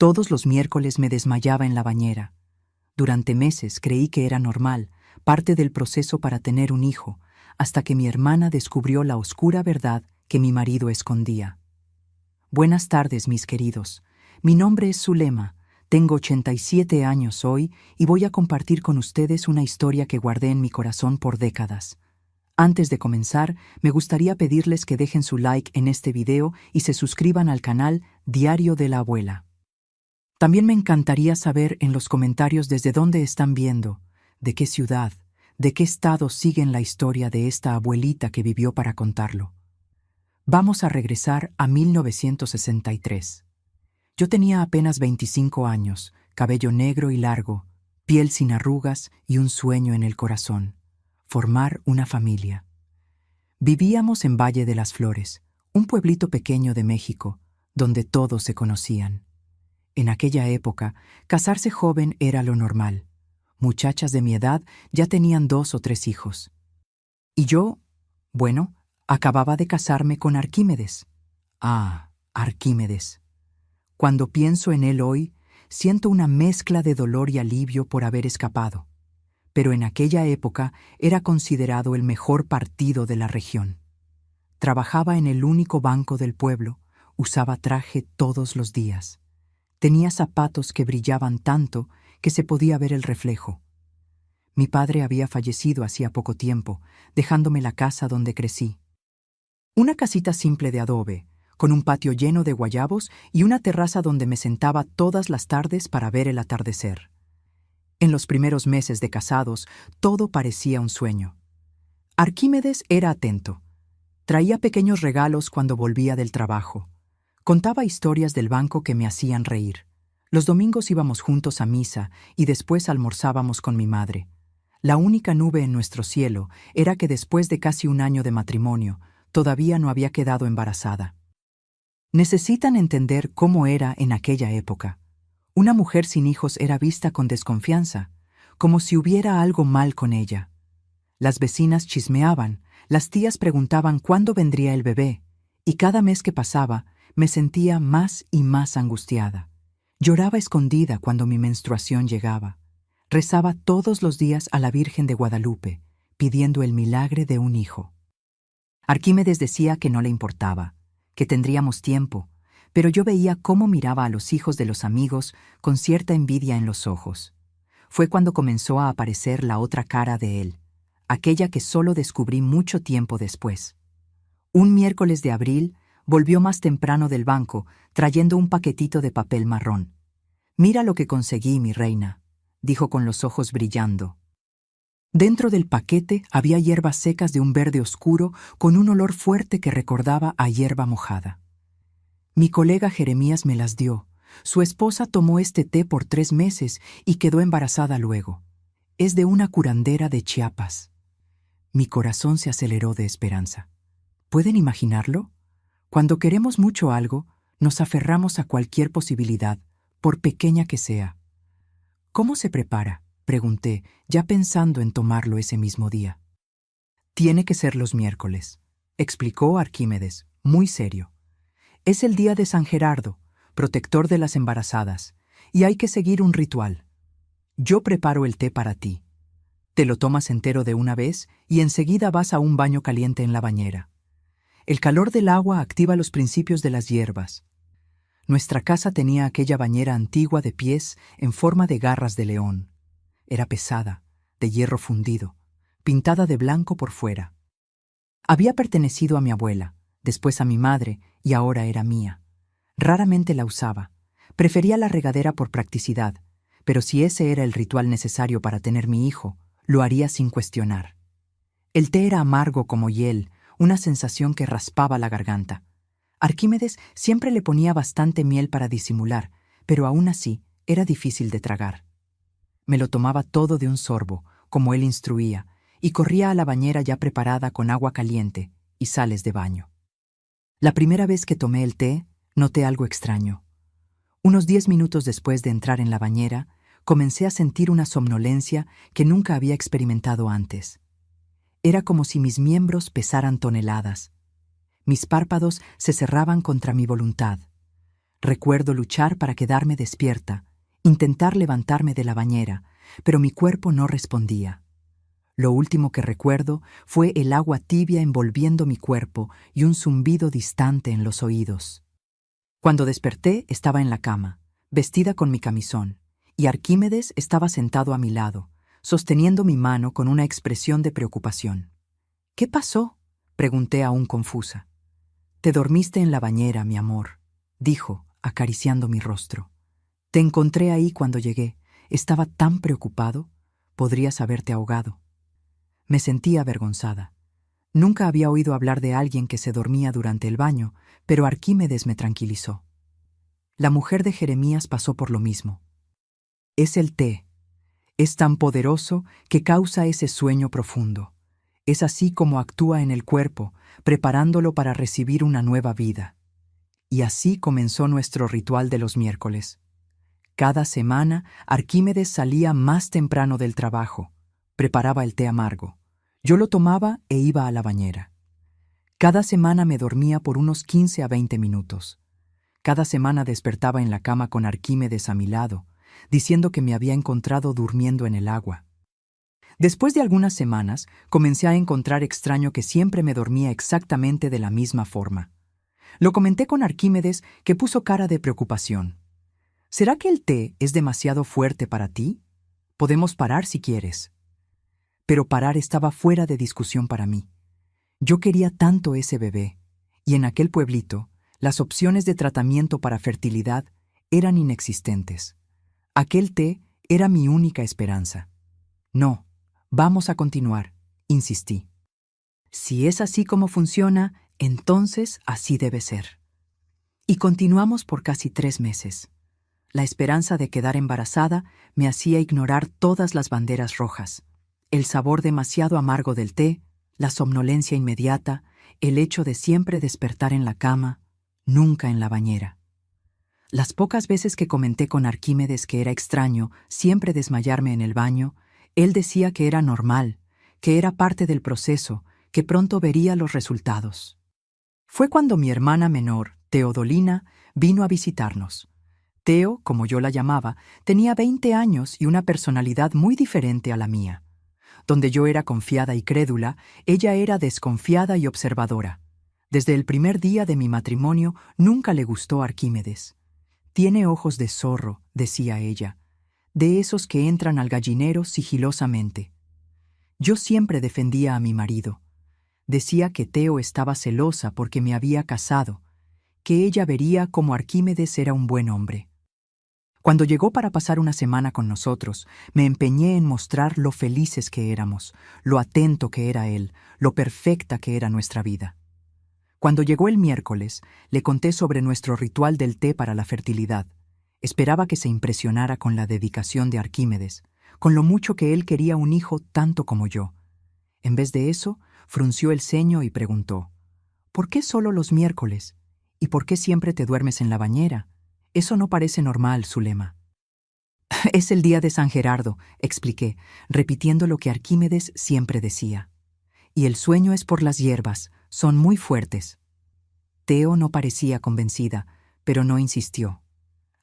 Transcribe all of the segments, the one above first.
Todos los miércoles me desmayaba en la bañera. Durante meses creí que era normal, parte del proceso para tener un hijo, hasta que mi hermana descubrió la oscura verdad que mi marido escondía. Buenas tardes, mis queridos. Mi nombre es Zulema. Tengo 87 años hoy y voy a compartir con ustedes una historia que guardé en mi corazón por décadas. Antes de comenzar, me gustaría pedirles que dejen su like en este video y se suscriban al canal Diario de la Abuela. También me encantaría saber en los comentarios desde dónde están viendo, de qué ciudad, de qué estado siguen la historia de esta abuelita que vivió para contarlo. Vamos a regresar a 1963. Yo tenía apenas 25 años, cabello negro y largo, piel sin arrugas y un sueño en el corazón: formar una familia. Vivíamos en Valle de las Flores, un pueblito pequeño de México, donde todos se conocían. En aquella época, casarse joven era lo normal. Muchachas de mi edad ya tenían 2 o 3 hijos. Y yo, bueno, acababa de casarme con Arquímedes. Ah, Arquímedes. Cuando pienso en él hoy, siento una mezcla de dolor y alivio por haber escapado. Pero en aquella época era considerado el mejor partido de la región. Trabajaba en el único banco del pueblo, usaba traje todos los días. Tenía zapatos que brillaban tanto que se podía ver el reflejo. Mi padre había fallecido hacía poco tiempo, dejándome la casa donde crecí. Una casita simple de adobe, con un patio lleno de guayabos y una terraza donde me sentaba todas las tardes para ver el atardecer. En los primeros meses de casados, todo parecía un sueño. Arquímedes era atento. Traía pequeños regalos cuando volvía del trabajo. Contaba historias del banco que me hacían reír. Los domingos íbamos juntos a misa y después almorzábamos con mi madre. La única nube en nuestro cielo era que después de casi un año de matrimonio, todavía no había quedado embarazada. Necesitan entender cómo era en aquella época. Una mujer sin hijos era vista con desconfianza, como si hubiera algo mal con ella. Las vecinas chismeaban, las tías preguntaban cuándo vendría el bebé, y cada mes que pasaba me sentía más y más angustiada. Lloraba escondida cuando mi menstruación llegaba. Rezaba todos los días a la Virgen de Guadalupe, pidiendo el milagro de un hijo. Arquímedes decía que no le importaba, que tendríamos tiempo, pero yo veía cómo miraba a los hijos de los amigos con cierta envidia en los ojos. Fue cuando comenzó a aparecer la otra cara de él, aquella que solo descubrí mucho tiempo después. Un miércoles de abril, volvió más temprano del banco, trayendo un paquetito de papel marrón. «Mira lo que conseguí, mi reina», dijo con los ojos brillando. Dentro del paquete había hierbas secas de un verde oscuro con un olor fuerte que recordaba a hierba mojada. Mi colega Jeremías me las dio. Su esposa tomó este té por 3 meses y quedó embarazada luego. Es de una curandera de Chiapas. Mi corazón se aceleró de esperanza. ¿Pueden imaginarlo? Cuando queremos mucho algo, nos aferramos a cualquier posibilidad, por pequeña que sea. ¿Cómo se prepara?, pregunté, ya pensando en tomarlo ese mismo día. Tiene que ser los miércoles, explicó Arquímedes, muy serio. Es el día de San Gerardo, protector de las embarazadas, y hay que seguir un ritual. Yo preparo el té para ti. Te lo tomas entero de una vez y enseguida vas a un baño caliente en la bañera. El calor del agua activa los principios de las hierbas. Nuestra casa tenía aquella bañera antigua de pies en forma de garras de león. Era pesada, de hierro fundido, pintada de blanco por fuera. Había pertenecido a mi abuela, después a mi madre y ahora era mía. Raramente la usaba. Prefería la regadera por practicidad, pero si ese era el ritual necesario para tener mi hijo, lo haría sin cuestionar. El té era amargo como hiel, una sensación que raspaba la garganta. Arquímedes siempre le ponía bastante miel para disimular, pero aún así era difícil de tragar. Me lo tomaba todo de un sorbo, como él instruía, y corría a la bañera ya preparada con agua caliente y sales de baño. La primera vez que tomé el té, noté algo extraño. Unos 10 minutos después de entrar en la bañera, comencé a sentir una somnolencia que nunca había experimentado antes. Era como si mis miembros pesaran toneladas. Mis párpados se cerraban contra mi voluntad. Recuerdo luchar para quedarme despierta, intentar levantarme de la bañera, pero mi cuerpo no respondía. Lo último que recuerdo fue el agua tibia envolviendo mi cuerpo y un zumbido distante en los oídos. Cuando desperté, estaba en la cama, vestida con mi camisón, y Arquímedes estaba sentado a mi lado, sosteniendo mi mano con una expresión de preocupación. «¿Qué pasó?», pregunté aún confusa. «Te dormiste en la bañera, mi amor», dijo, acariciando mi rostro. «Te encontré ahí cuando llegué. Estaba tan preocupado. Podrías haberte ahogado». Me sentí avergonzada. Nunca había oído hablar de alguien que se dormía durante el baño, pero Arquímedes me tranquilizó. La mujer de Jeremías pasó por lo mismo. «Es el té. Es tan poderoso que causa ese sueño profundo. Es así como actúa en el cuerpo, preparándolo para recibir una nueva vida». Y así comenzó nuestro ritual de los miércoles. Cada semana, Arquímedes salía más temprano del trabajo. Preparaba el té amargo. Yo lo tomaba e iba a la bañera. Cada semana me dormía por unos 15 a 20 minutos. Cada semana despertaba en la cama con Arquímedes a mi lado, diciendo que me había encontrado durmiendo en el agua. Después de algunas semanas, comencé a encontrar extraño que siempre me dormía exactamente de la misma forma. Lo comenté con Arquímedes, que puso cara de preocupación. «¿Será que el té es demasiado fuerte para ti? Podemos parar si quieres». Pero parar estaba fuera de discusión para mí. Yo quería tanto ese bebé, y en aquel pueblito, las opciones de tratamiento para fertilidad eran inexistentes. Aquel té era mi única esperanza. «No, vamos a continuar», insistí. «Si es así como funciona, entonces así debe ser». Y continuamos por casi 3 meses. La esperanza de quedar embarazada me hacía ignorar todas las banderas rojas. El sabor demasiado amargo del té, la somnolencia inmediata, el hecho de siempre despertar en la cama, nunca en la bañera. Las pocas veces que comenté con Arquímedes que era extraño siempre desmayarme en el baño, él decía que era normal, que era parte del proceso, que pronto vería los resultados. Fue cuando mi hermana menor, Teodolina, vino a visitarnos. Teo, como yo la llamaba, tenía 20 años y una personalidad muy diferente a la mía. Donde yo era confiada y crédula, ella era desconfiada y observadora. Desde el primer día de mi matrimonio nunca le gustó Arquímedes. «Tiene ojos de zorro», decía ella, «de esos que entran al gallinero sigilosamente». Yo siempre defendía a mi marido. Decía que Teo estaba celosa porque me había casado, que ella vería cómo Arquímedes era un buen hombre. Cuando llegó para pasar una semana con nosotros, me empeñé en mostrar lo felices que éramos, lo atento que era él, lo perfecta que era nuestra vida. Cuando llegó el miércoles, le conté sobre nuestro ritual del té para la fertilidad. Esperaba que se impresionara con la dedicación de Arquímedes, con lo mucho que él quería un hijo tanto como yo. En vez de eso, frunció el ceño y preguntó: «¿Por qué solo los miércoles? ¿Y por qué siempre te duermes en la bañera? Eso no parece normal, Zulema». «Es el día de San Gerardo», expliqué, repitiendo lo que Arquímedes siempre decía. «Y el sueño es por las hierbas, son muy fuertes». Teo no parecía convencida, pero no insistió.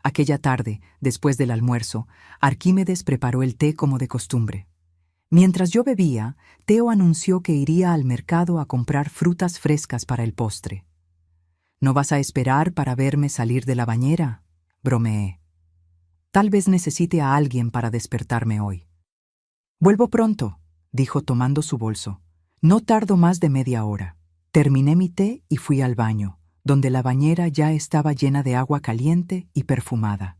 Aquella tarde, después del almuerzo, Arquímedes preparó el té como de costumbre. Mientras yo bebía, Teo anunció que iría al mercado a comprar frutas frescas para el postre. «¿No vas a esperar para verme salir de la bañera?», bromeé. «Tal vez necesite a alguien para despertarme hoy». «Vuelvo pronto», dijo tomando su bolso. «No tardo más de media hora». Terminé mi té y fui al baño, donde la bañera ya estaba llena de agua caliente y perfumada.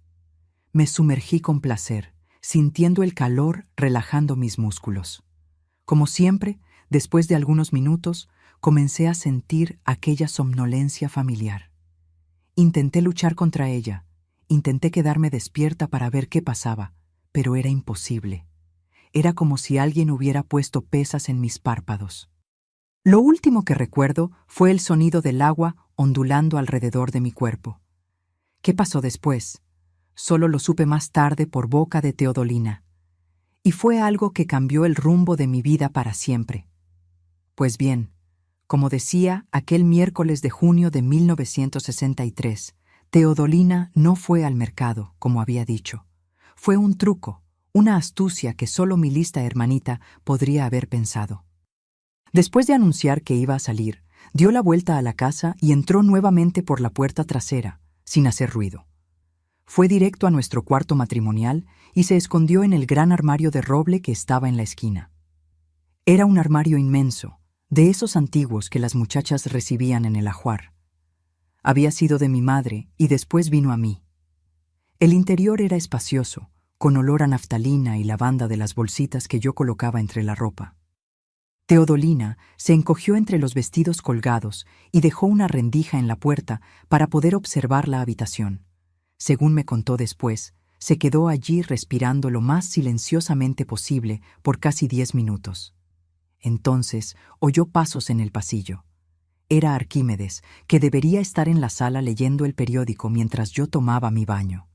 Me sumergí con placer, sintiendo el calor relajando mis músculos. Como siempre, después de algunos minutos, comencé a sentir aquella somnolencia familiar. Intenté luchar contra ella, intenté quedarme despierta para ver qué pasaba, pero era imposible. Era como si alguien hubiera puesto pesas en mis párpados. Lo último que recuerdo fue el sonido del agua ondulando alrededor de mi cuerpo. ¿Qué pasó después? Solo lo supe más tarde por boca de Teodolina. Y fue algo que cambió el rumbo de mi vida para siempre. Pues bien, como decía aquel miércoles de junio de 1963, Teodolina no fue al mercado, como había dicho. Fue un truco, una astucia que solo mi lista hermanita podría haber pensado. Después de anunciar que iba a salir, dio la vuelta a la casa y entró nuevamente por la puerta trasera, sin hacer ruido. Fue directo a nuestro cuarto matrimonial y se escondió en el gran armario de roble que estaba en la esquina. Era un armario inmenso, de esos antiguos que las muchachas recibían en el ajuar. Había sido de mi madre y después vino a mí. El interior era espacioso, con olor a naftalina y lavanda de las bolsitas que yo colocaba entre la ropa. Teodolina se encogió entre los vestidos colgados y dejó una rendija en la puerta para poder observar la habitación. Según me contó después, se quedó allí respirando lo más silenciosamente posible por casi 10 minutos. Entonces oyó pasos en el pasillo. Era Arquímedes, que debería estar en la sala leyendo el periódico mientras yo tomaba mi baño.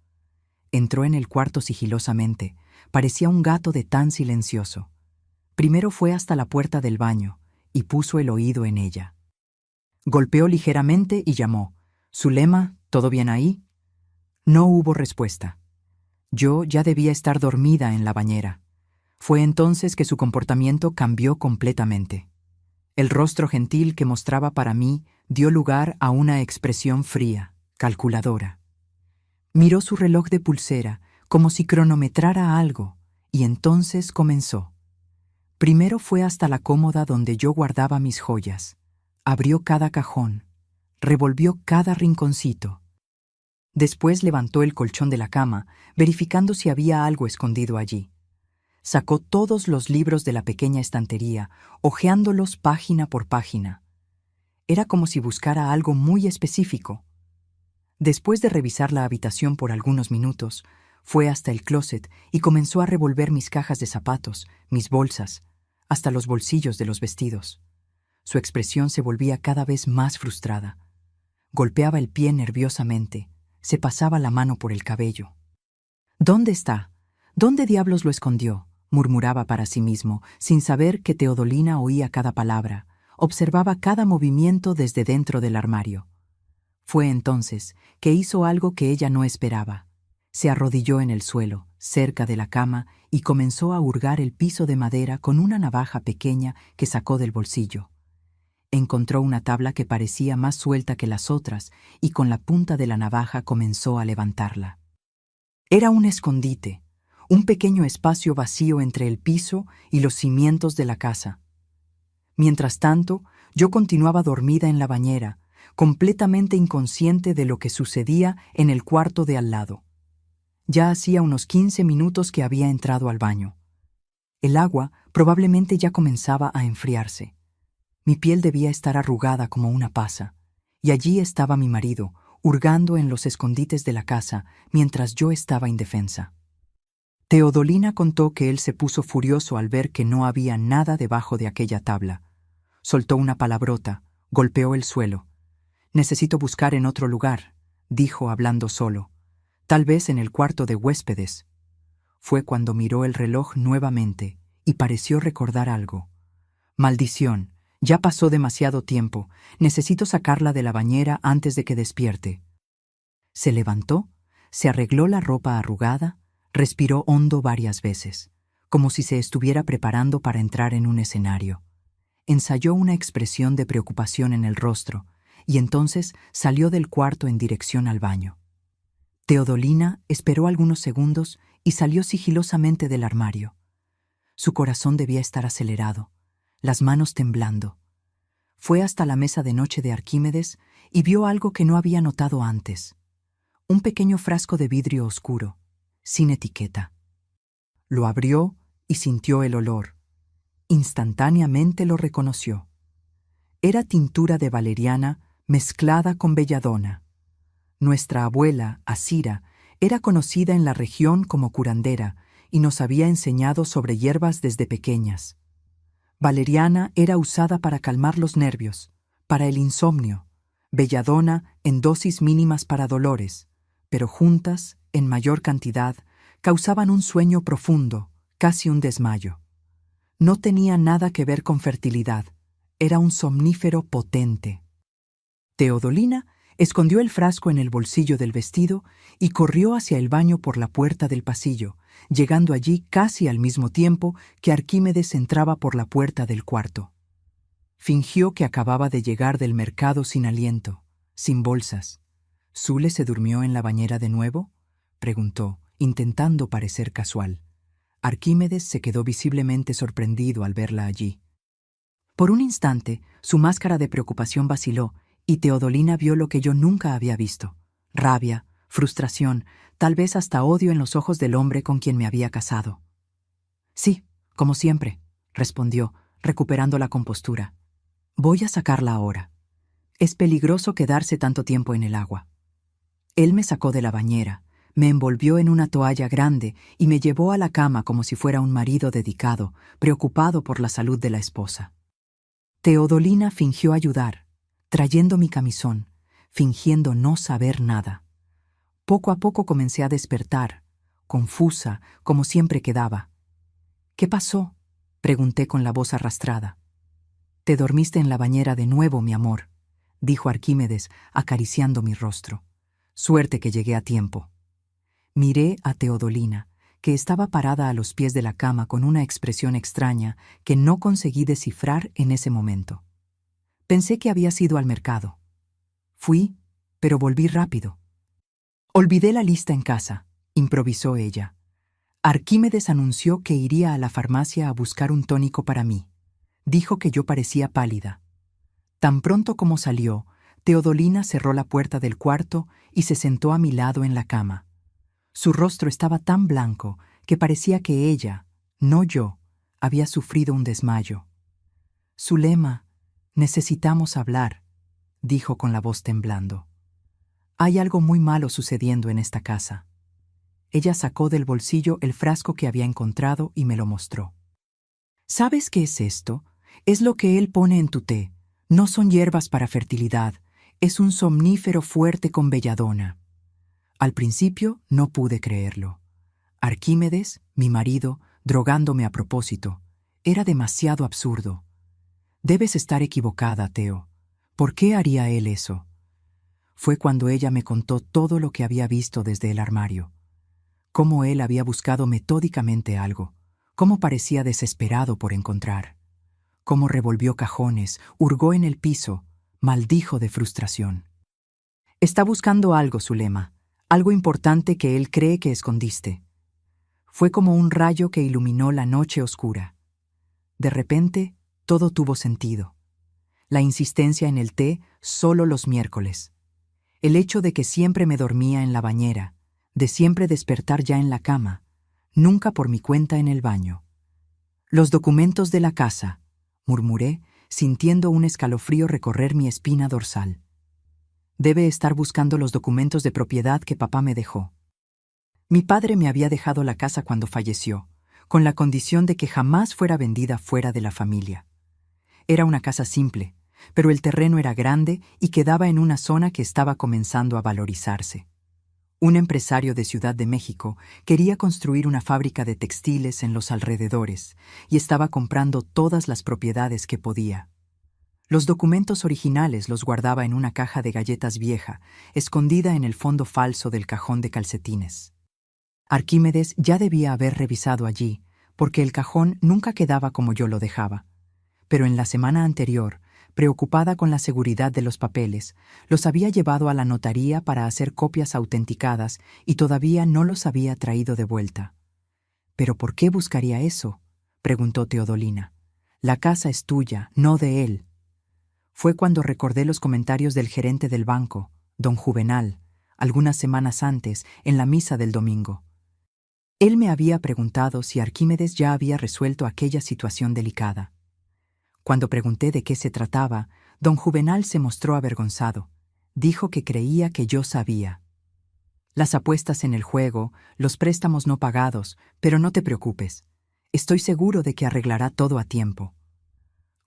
Entró en el cuarto sigilosamente, parecía un gato de tan silencioso. Primero fue hasta la puerta del baño y puso el oído en ella. Golpeó ligeramente y llamó: «Zulema, ¿todo bien ahí?». No hubo respuesta. Yo ya debía estar dormida en la bañera. Fue entonces que su comportamiento cambió completamente. El rostro gentil que mostraba para mí dio lugar a una expresión fría, calculadora. Miró su reloj de pulsera como si cronometrara algo y entonces comenzó. Primero fue hasta la cómoda donde yo guardaba mis joyas. Abrió cada cajón, revolvió cada rinconcito. Después levantó el colchón de la cama, verificando si había algo escondido allí. Sacó todos los libros de la pequeña estantería, hojeándolos página por página. Era como si buscara algo muy específico. Después de revisar la habitación por algunos minutos, fue hasta el closet y comenzó a revolver mis cajas de zapatos, mis bolsas, hasta los bolsillos de los vestidos. Su expresión se volvía cada vez más frustrada. Golpeaba el pie nerviosamente, se pasaba la mano por el cabello. «¿Dónde está? ¿Dónde diablos lo escondió?», murmuraba para sí mismo, sin saber que Teodolina oía cada palabra, observaba cada movimiento desde dentro del armario. Fue entonces que hizo algo que ella no esperaba. Se arrodilló en el suelo, cerca de la cama, y comenzó a hurgar el piso de madera con una navaja pequeña que sacó del bolsillo. Encontró una tabla que parecía más suelta que las otras y con la punta de la navaja comenzó a levantarla. Era un escondite, un pequeño espacio vacío entre el piso y los cimientos de la casa. Mientras tanto, yo continuaba dormida en la bañera, completamente inconsciente de lo que sucedía en el cuarto de al lado. Ya hacía unos 15 minutos que había entrado al baño. El agua probablemente ya comenzaba a enfriarse. Mi piel debía estar arrugada como una pasa, y allí estaba mi marido, hurgando en los escondites de la casa mientras yo estaba indefensa. Teodolina contó que él se puso furioso al ver que no había nada debajo de aquella tabla. Soltó una palabrota, golpeó el suelo. «Necesito buscar en otro lugar», dijo hablando solo. «Tal vez en el cuarto de huéspedes». Fue cuando miró el reloj nuevamente y pareció recordar algo. «Maldición, ya pasó demasiado tiempo. Necesito sacarla de la bañera antes de que despierte». Se levantó, se arregló la ropa arrugada, respiró hondo varias veces, como si se estuviera preparando para entrar en un escenario. Ensayó una expresión de preocupación en el rostro y entonces salió del cuarto en dirección al baño. Teodolina esperó algunos segundos y salió sigilosamente del armario. Su corazón debía estar acelerado, las manos temblando. Fue hasta la mesa de noche de Arquímedes y vio algo que no había notado antes. Un pequeño frasco de vidrio oscuro, sin etiqueta. Lo abrió y sintió el olor. Instantáneamente lo reconoció. Era tintura de valeriana mezclada con belladona. Nuestra abuela, Asira, era conocida en la región como curandera y nos había enseñado sobre hierbas desde pequeñas. Valeriana era usada para calmar los nervios, para el insomnio, belladona en dosis mínimas para dolores, pero juntas, en mayor cantidad, causaban un sueño profundo, casi un desmayo. No tenía nada que ver con fertilidad, era un somnífero potente. Teodolina Escondió el frasco en el bolsillo del vestido y corrió hacia el baño por la puerta del pasillo, llegando allí casi al mismo tiempo que Arquímedes entraba por la puerta del cuarto. Fingió que acababa de llegar del mercado sin aliento, sin bolsas. ¿Zule se durmió en la bañera de nuevo?, preguntó, intentando parecer casual. Arquímedes se quedó visiblemente sorprendido al verla allí. Por un instante, su máscara de preocupación vaciló y Teodolina vio lo que yo nunca había visto: rabia, frustración, tal vez hasta odio en los ojos del hombre con quien me había casado. Sí, como siempre, respondió, recuperando la compostura. Voy a sacarla ahora. Es peligroso quedarse tanto tiempo en el agua. Él me sacó de la bañera, me envolvió en una toalla grande y me llevó a la cama como si fuera un marido dedicado, preocupado por la salud de la esposa. Teodolina fingió ayudar, trayendo mi camisón, fingiendo no saber nada. Poco a poco comencé a despertar, confusa, como siempre quedaba. ¿Qué pasó?, pregunté con la voz arrastrada. Te dormiste en la bañera de nuevo, mi amor, dijo Arquímedes, acariciando mi rostro. Suerte que llegué a tiempo. Miré a Teodolina, que estaba parada a los pies de la cama con una expresión extraña que no conseguí descifrar en ese momento. Pensé que había ido al mercado. Fui, pero volví rápido. Olvidé la lista en casa, improvisó ella. Arquímedes anunció que iría a la farmacia a buscar un tónico para mí. Dijo que yo parecía pálida. Tan pronto como salió, Teodolina cerró la puerta del cuarto y se sentó a mi lado en la cama. Su rostro estaba tan blanco que parecía que ella, no yo, había sufrido un desmayo. Zulema, necesitamos hablar, dijo con la voz temblando. Hay algo muy malo sucediendo en esta casa. Ella sacó del bolsillo el frasco que había encontrado y me lo mostró. ¿Sabes qué es esto? Es lo que él pone en tu té. No son hierbas para fertilidad, es un somnífero fuerte con belladona. Al principio no pude creerlo. Arquímedes, mi marido, drogándome a propósito. Era demasiado absurdo. Debes estar equivocada, Teo. ¿Por qué haría él eso? Fue cuando ella me contó todo lo que había visto desde el armario. Cómo él había buscado metódicamente algo, cómo parecía desesperado por encontrar. Cómo revolvió cajones, hurgó en el piso, maldijo de frustración. Está buscando algo, Zulema, algo importante que él cree que escondiste. Fue como un rayo que iluminó la noche oscura. De repente, todo tuvo sentido. La insistencia en el té solo los miércoles. El hecho de que siempre me dormía en la bañera, de siempre despertar ya en la cama, nunca por mi cuenta en el baño. Los documentos de la casa, murmuré, sintiendo un escalofrío recorrer mi espina dorsal. Debe estar buscando los documentos de propiedad que papá me dejó. Mi padre me había dejado la casa cuando falleció, con la condición de que jamás fuera vendida fuera de la familia. Era una casa simple, pero el terreno era grande y quedaba en una zona que estaba comenzando a valorizarse. Un empresario de Ciudad de México quería construir una fábrica de textiles en los alrededores y estaba comprando todas las propiedades que podía. Los documentos originales los guardaba en una caja de galletas vieja, escondida en el fondo falso del cajón de calcetines. Arquímedes ya debía haber revisado allí, porque el cajón nunca quedaba como yo lo dejaba. Pero en la semana anterior, preocupada con la seguridad de los papeles, los había llevado a la notaría para hacer copias autenticadas y todavía no los había traído de vuelta. ¿Pero por qué buscaría eso?, preguntó Teodolina. La casa es tuya, no de él. Fue cuando recordé los comentarios del gerente del banco, don Juvenal, algunas semanas antes, en la misa del domingo. Él me había preguntado si Arquímedes ya había resuelto aquella situación delicada. Cuando pregunté de qué se trataba, don Juvenal se mostró avergonzado. Dijo que creía que yo sabía. Las apuestas en el juego, los préstamos no pagados, pero no te preocupes. Estoy seguro de que arreglará todo a tiempo.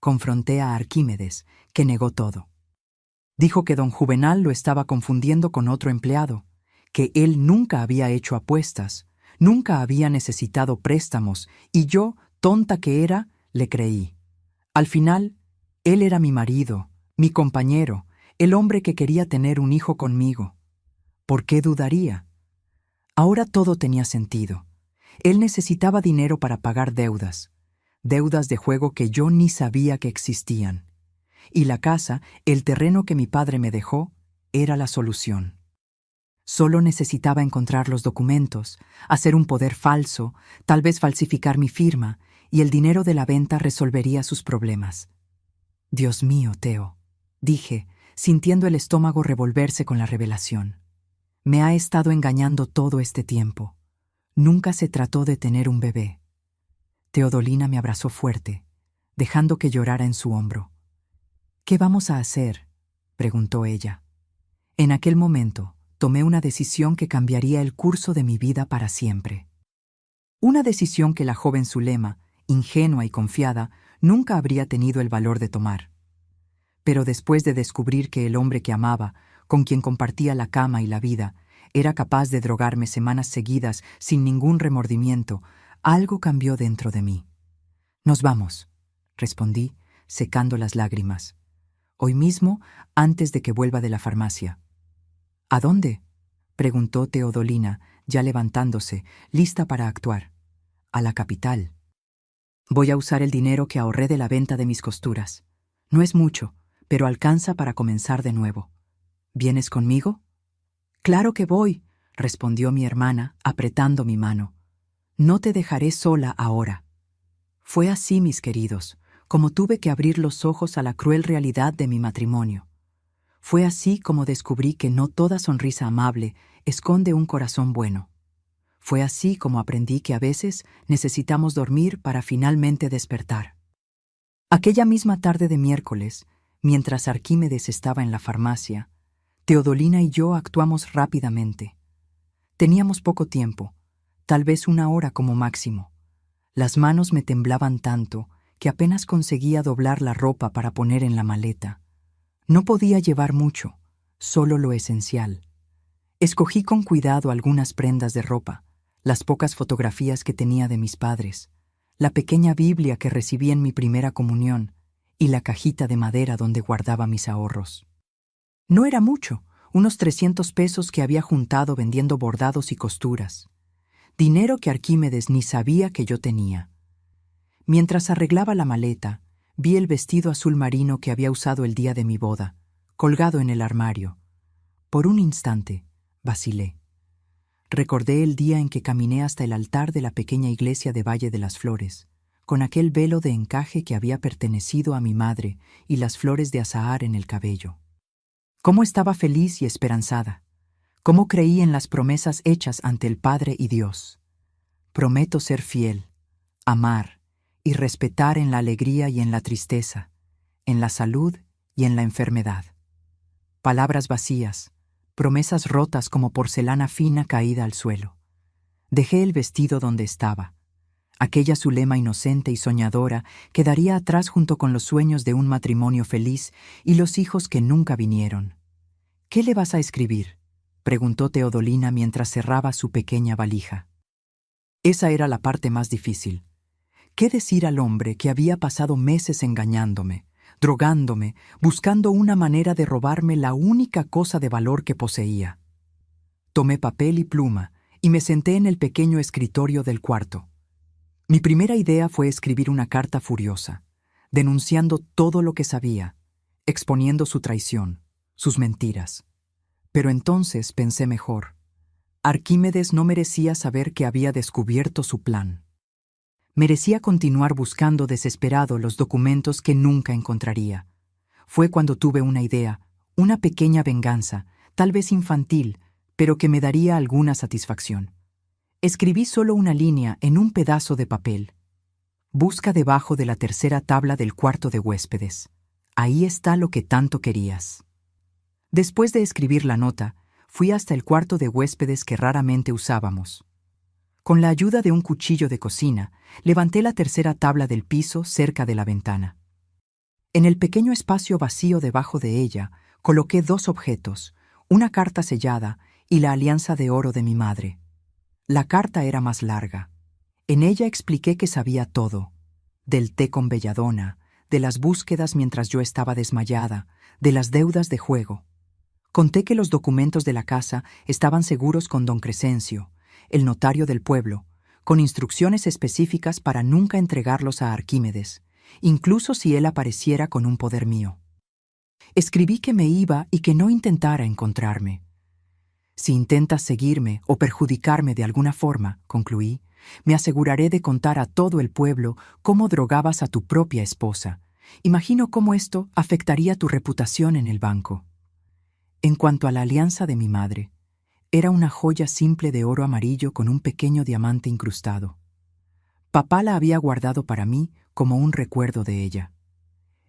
Confronté a Arquímedes, que negó todo. Dijo que don Juvenal lo estaba confundiendo con otro empleado, que él nunca había hecho apuestas, nunca había necesitado préstamos, y yo, tonta que era, le creí. Al final, él era mi marido, mi compañero, el hombre que quería tener un hijo conmigo. ¿Por qué dudaría? Ahora todo tenía sentido. Él necesitaba dinero para pagar deudas de juego que yo ni sabía que existían. Y la casa, el terreno que mi padre me dejó, era la solución. Solo necesitaba encontrar los documentos, hacer un poder falso, tal vez falsificar mi firma, y el dinero de la venta resolvería sus problemas. Dios mío, Theo, dije, sintiendo el estómago revolverse con la revelación. Me ha estado engañando todo este tiempo. Nunca se trató de tener un bebé. Teodolina me abrazó fuerte, dejando que llorara en su hombro. ¿Qué vamos a hacer?, preguntó ella. En aquel momento, tomé una decisión que cambiaría el curso de mi vida para siempre. Una decisión que la joven Zulema, ingenua y confiada, nunca habría tenido el valor de tomar. Pero después de descubrir que el hombre que amaba, con quien compartía la cama y la vida, era capaz de drogarme semanas seguidas sin ningún remordimiento, algo cambió dentro de mí. «Nos vamos», respondí, secando las lágrimas. «Hoy mismo, antes de que vuelva de la farmacia». «¿A dónde?», preguntó Teodolina, ya levantándose, lista para actuar. «A la capital. Voy a usar el dinero que ahorré de la venta de mis costuras. No es mucho, pero alcanza para comenzar de nuevo. ¿Vienes conmigo?». «Claro que voy», respondió mi hermana, apretando mi mano. «No te dejaré sola ahora». Fue así, mis queridos, como tuve que abrir los ojos a la cruel realidad de mi matrimonio. Fue así como descubrí que no toda sonrisa amable esconde un corazón bueno. Fue así como aprendí que a veces necesitamos dormir para finalmente despertar. Aquella misma tarde de miércoles, mientras Arquímedes estaba en la farmacia, Teodolina y yo actuamos rápidamente. Teníamos poco tiempo, tal vez 1 hora como máximo. Las manos me temblaban tanto que apenas conseguía doblar la ropa para poner en la maleta. No podía llevar mucho, solo lo esencial. Escogí con cuidado algunas prendas de ropa, las pocas fotografías que tenía de mis padres, la pequeña Biblia que recibí en mi primera comunión y la cajita de madera donde guardaba mis ahorros. No era mucho, unos 300 pesos que había juntado vendiendo bordados y costuras. Dinero que Arquímedes ni sabía que yo tenía. Mientras arreglaba la maleta, vi el vestido azul marino que había usado el día de mi boda, colgado en el armario. Por un instante, vacilé. Recordé el día en que caminé hasta el altar de la pequeña iglesia de Valle de las Flores, con aquel velo de encaje que había pertenecido a mi madre y las flores de azahar en el cabello. Cómo estaba feliz y esperanzada. Cómo creí en las promesas hechas ante el Padre y Dios. Prometo ser fiel, amar y respetar en la alegría y en la tristeza, en la salud y en la enfermedad. Palabras vacías, promesas rotas como porcelana fina caída al suelo. Dejé el vestido donde estaba. Aquella Zulema inocente y soñadora quedaría atrás junto con los sueños de un matrimonio feliz y los hijos que nunca vinieron. «¿Qué le vas a escribir?», preguntó Teodolina mientras cerraba su pequeña valija. Esa era la parte más difícil. ¿Qué decir al hombre que había pasado meses engañándome, drogándome, buscando una manera de robarme la única cosa de valor que poseía? Tomé papel y pluma y me senté en el pequeño escritorio del cuarto. Mi primera idea fue escribir una carta furiosa, denunciando todo lo que sabía, exponiendo su traición, sus mentiras. Pero entonces pensé mejor. Arquímedes no merecía saber que había descubierto su plan. Merecía continuar buscando desesperado los documentos que nunca encontraría. Fue cuando tuve una idea, una pequeña venganza, tal vez infantil, pero que me daría alguna satisfacción. Escribí solo una línea en un pedazo de papel. «Busca debajo de la tercera tabla del cuarto de huéspedes. Ahí está lo que tanto querías». Después de escribir la nota, fui hasta el cuarto de huéspedes que raramente usábamos. Con la ayuda de un cuchillo de cocina, levanté la tercera tabla del piso cerca de la ventana. En el pequeño espacio vacío debajo de ella, coloqué 2 objetos, una carta sellada y la alianza de oro de mi madre. La carta era más larga. En ella expliqué que sabía todo, del té con belladona, de las búsquedas mientras yo estaba desmayada, de las deudas de juego. Conté que los documentos de la casa estaban seguros con don Crescencio, el notario del pueblo, con instrucciones específicas para nunca entregarlos a Arquímedes, incluso si él apareciera con un poder mío. Escribí que me iba y que no intentara encontrarme. Si intentas seguirme o perjudicarme de alguna forma, concluí, me aseguraré de contar a todo el pueblo cómo drogabas a tu propia esposa. Imagino cómo esto afectaría tu reputación en el banco. En cuanto a la alianza de mi madre, era una joya simple de oro amarillo con un pequeño diamante incrustado. Papá la había guardado para mí como un recuerdo de ella.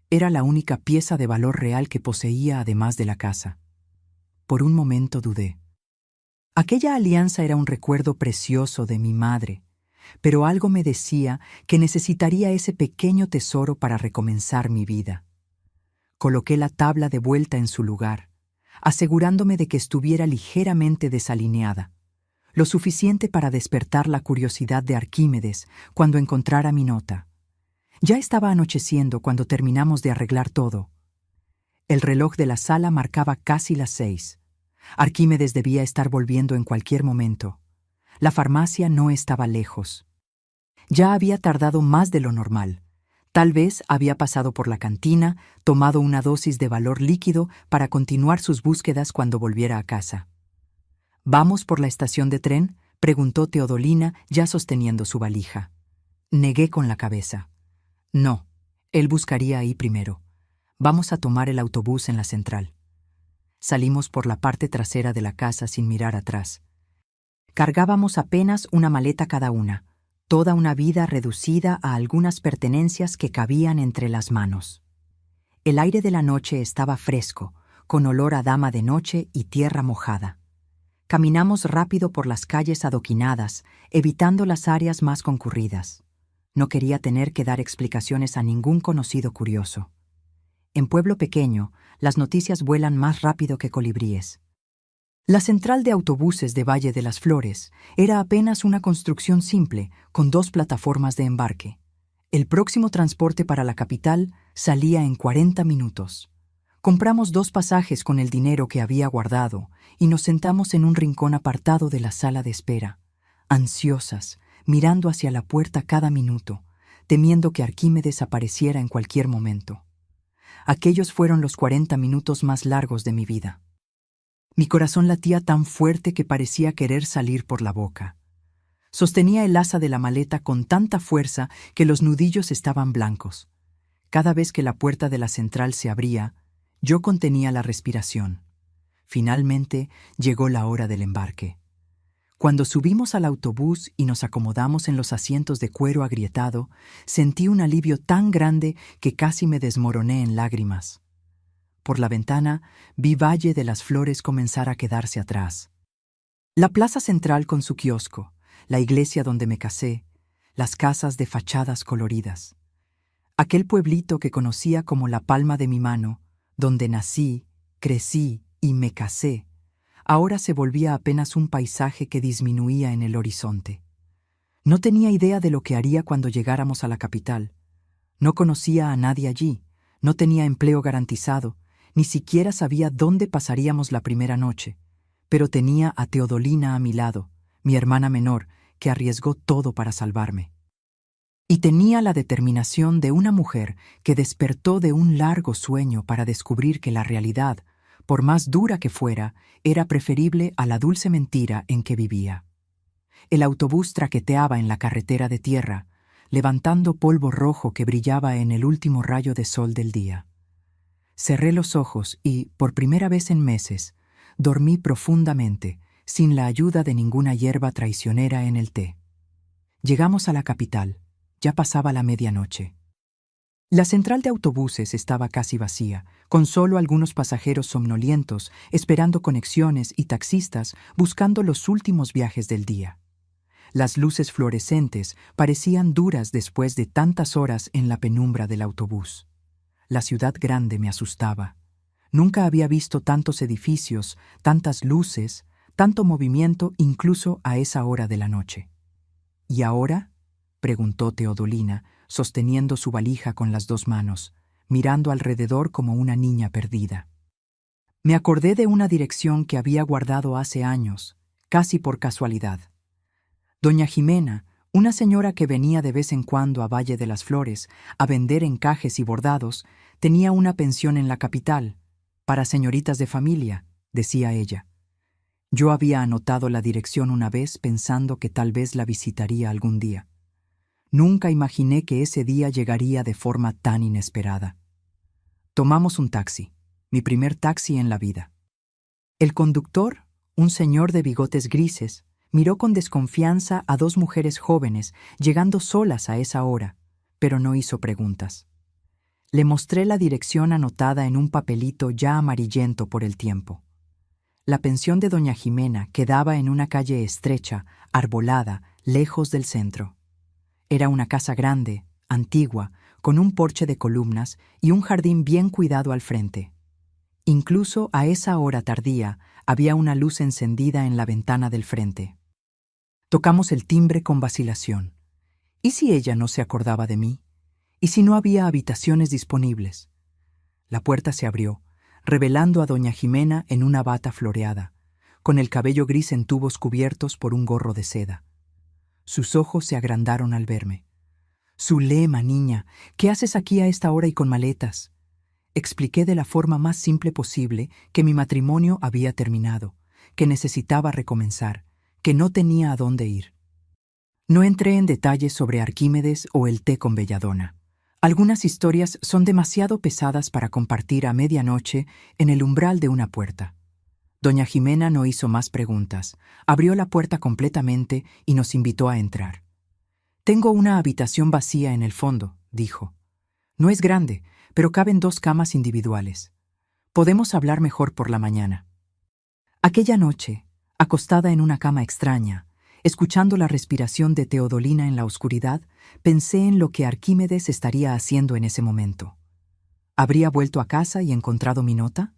Era la única pieza de valor real que poseía además de la casa. Por un momento dudé. Aquella alianza era un recuerdo precioso de mi madre, pero algo me decía que necesitaría ese pequeño tesoro para recomenzar mi vida. Coloqué la tabla de vuelta en su lugar, asegurándome de que estuviera ligeramente desalineada, lo suficiente para despertar la curiosidad de Arquímedes cuando encontrara mi nota. Ya estaba anocheciendo cuando terminamos de arreglar todo. El reloj de la sala marcaba casi las 6. Arquímedes debía estar volviendo en cualquier momento. La farmacia no estaba lejos. Ya había tardado más de lo normal. Tal vez había pasado por la cantina, tomado una dosis de valor líquido para continuar sus búsquedas cuando volviera a casa. ¿Vamos por la estación de tren?, preguntó Teodolina, ya sosteniendo su valija. Negué con la cabeza. No, él buscaría ahí primero. Vamos a tomar el autobús en la central. Salimos por la parte trasera de la casa sin mirar atrás. Cargábamos apenas una maleta cada una, toda una vida reducida a algunas pertenencias que cabían entre las manos. El aire de la noche estaba fresco, con olor a dama de noche y tierra mojada. Caminamos rápido por las calles adoquinadas, evitando las áreas más concurridas. No quería tener que dar explicaciones a ningún conocido curioso. En pueblo pequeño, las noticias vuelan más rápido que colibríes. La central de autobuses de Valle de las Flores era apenas una construcción simple, con 2 plataformas de embarque. El próximo transporte para la capital salía en 40 minutos. Compramos 2 pasajes con el dinero que había guardado y nos sentamos en un rincón apartado de la sala de espera, ansiosas, mirando hacia la puerta cada minuto, temiendo que Arquímedes apareciera en cualquier momento. Aquellos fueron los 40 minutos más largos de mi vida. Mi corazón latía tan fuerte que parecía querer salir por la boca. Sostenía el asa de la maleta con tanta fuerza que los nudillos estaban blancos. Cada vez que la puerta de la central se abría, yo contenía la respiración. Finalmente llegó la hora del embarque. Cuando subimos al autobús y nos acomodamos en los asientos de cuero agrietado, sentí un alivio tan grande que casi me desmoroné en lágrimas. Por la ventana vi Valle de las Flores comenzar a quedarse atrás. La plaza central con su kiosco, la iglesia donde me casé, las casas de fachadas coloridas. Aquel pueblito que conocía como la palma de mi mano, donde nací, crecí y me casé, ahora se volvía apenas un paisaje que disminuía en el horizonte. No tenía idea de lo que haría cuando llegáramos a la capital. No conocía a nadie allí, no tenía empleo garantizado, ni siquiera sabía dónde pasaríamos la primera noche, pero tenía a Teodolina a mi lado, mi hermana menor, que arriesgó todo para salvarme. Y tenía la determinación de una mujer que despertó de un largo sueño para descubrir que la realidad, por más dura que fuera, era preferible a la dulce mentira en que vivía. El autobús traqueteaba en la carretera de tierra, levantando polvo rojo que brillaba en el último rayo de sol del día. Cerré los ojos y, por primera vez en meses, dormí profundamente, sin la ayuda de ninguna hierba traicionera en el té. Llegamos a la capital. Ya pasaba la medianoche. La central de autobuses estaba casi vacía, con solo algunos pasajeros somnolientos, esperando conexiones y taxistas buscando los últimos viajes del día. Las luces fluorescentes parecían duras después de tantas horas en la penumbra del autobús. La ciudad grande me asustaba. Nunca había visto tantos edificios, tantas luces, tanto movimiento incluso a esa hora de la noche. ¿Y ahora? preguntó Teodolina, sosteniendo su valija con las dos manos, mirando alrededor como una niña perdida. Me acordé de una dirección que había guardado hace años, casi por casualidad. Doña Jimena, una señora que venía de vez en cuando a Valle de las Flores a vender encajes y bordados, tenía una pensión en la capital, para señoritas de familia, decía ella. Yo había anotado la dirección una vez pensando que tal vez la visitaría algún día. Nunca imaginé que ese día llegaría de forma tan inesperada. Tomamos un taxi, mi primer taxi en la vida. El conductor, un señor de bigotes grises, miró con desconfianza a dos mujeres jóvenes llegando solas a esa hora, pero no hizo preguntas. Le mostré la dirección anotada en un papelito ya amarillento por el tiempo. La pensión de doña Jimena quedaba en una calle estrecha, arbolada, lejos del centro. Era una casa grande, antigua, con un porche de columnas y un jardín bien cuidado al frente. Incluso a esa hora tardía había una luz encendida en la ventana del frente. Tocamos el timbre con vacilación. ¿Y si ella no se acordaba de mí? ¿Y si no había habitaciones disponibles? La puerta se abrió, revelando a doña Jimena en una bata floreada, con el cabello gris en tubos cubiertos por un gorro de seda. Sus ojos se agrandaron al verme. «Zulema, niña, ¿qué haces aquí a esta hora y con maletas?» Expliqué de la forma más simple posible que mi matrimonio había terminado, que necesitaba recomenzar, que no tenía a dónde ir. No entré en detalles sobre Arquímedes o el té con belladona. Algunas historias son demasiado pesadas para compartir a medianoche en el umbral de una puerta. Doña Jimena no hizo más preguntas, abrió la puerta completamente y nos invitó a entrar. «Tengo una habitación vacía en el fondo», dijo. «No es grande, pero caben 2 camas individuales. Podemos hablar mejor por la mañana». Aquella noche, acostada en una cama extraña, escuchando la respiración de Teodolina en la oscuridad, pensé en lo que Arquímedes estaría haciendo en ese momento. ¿Habría vuelto a casa y encontrado mi nota?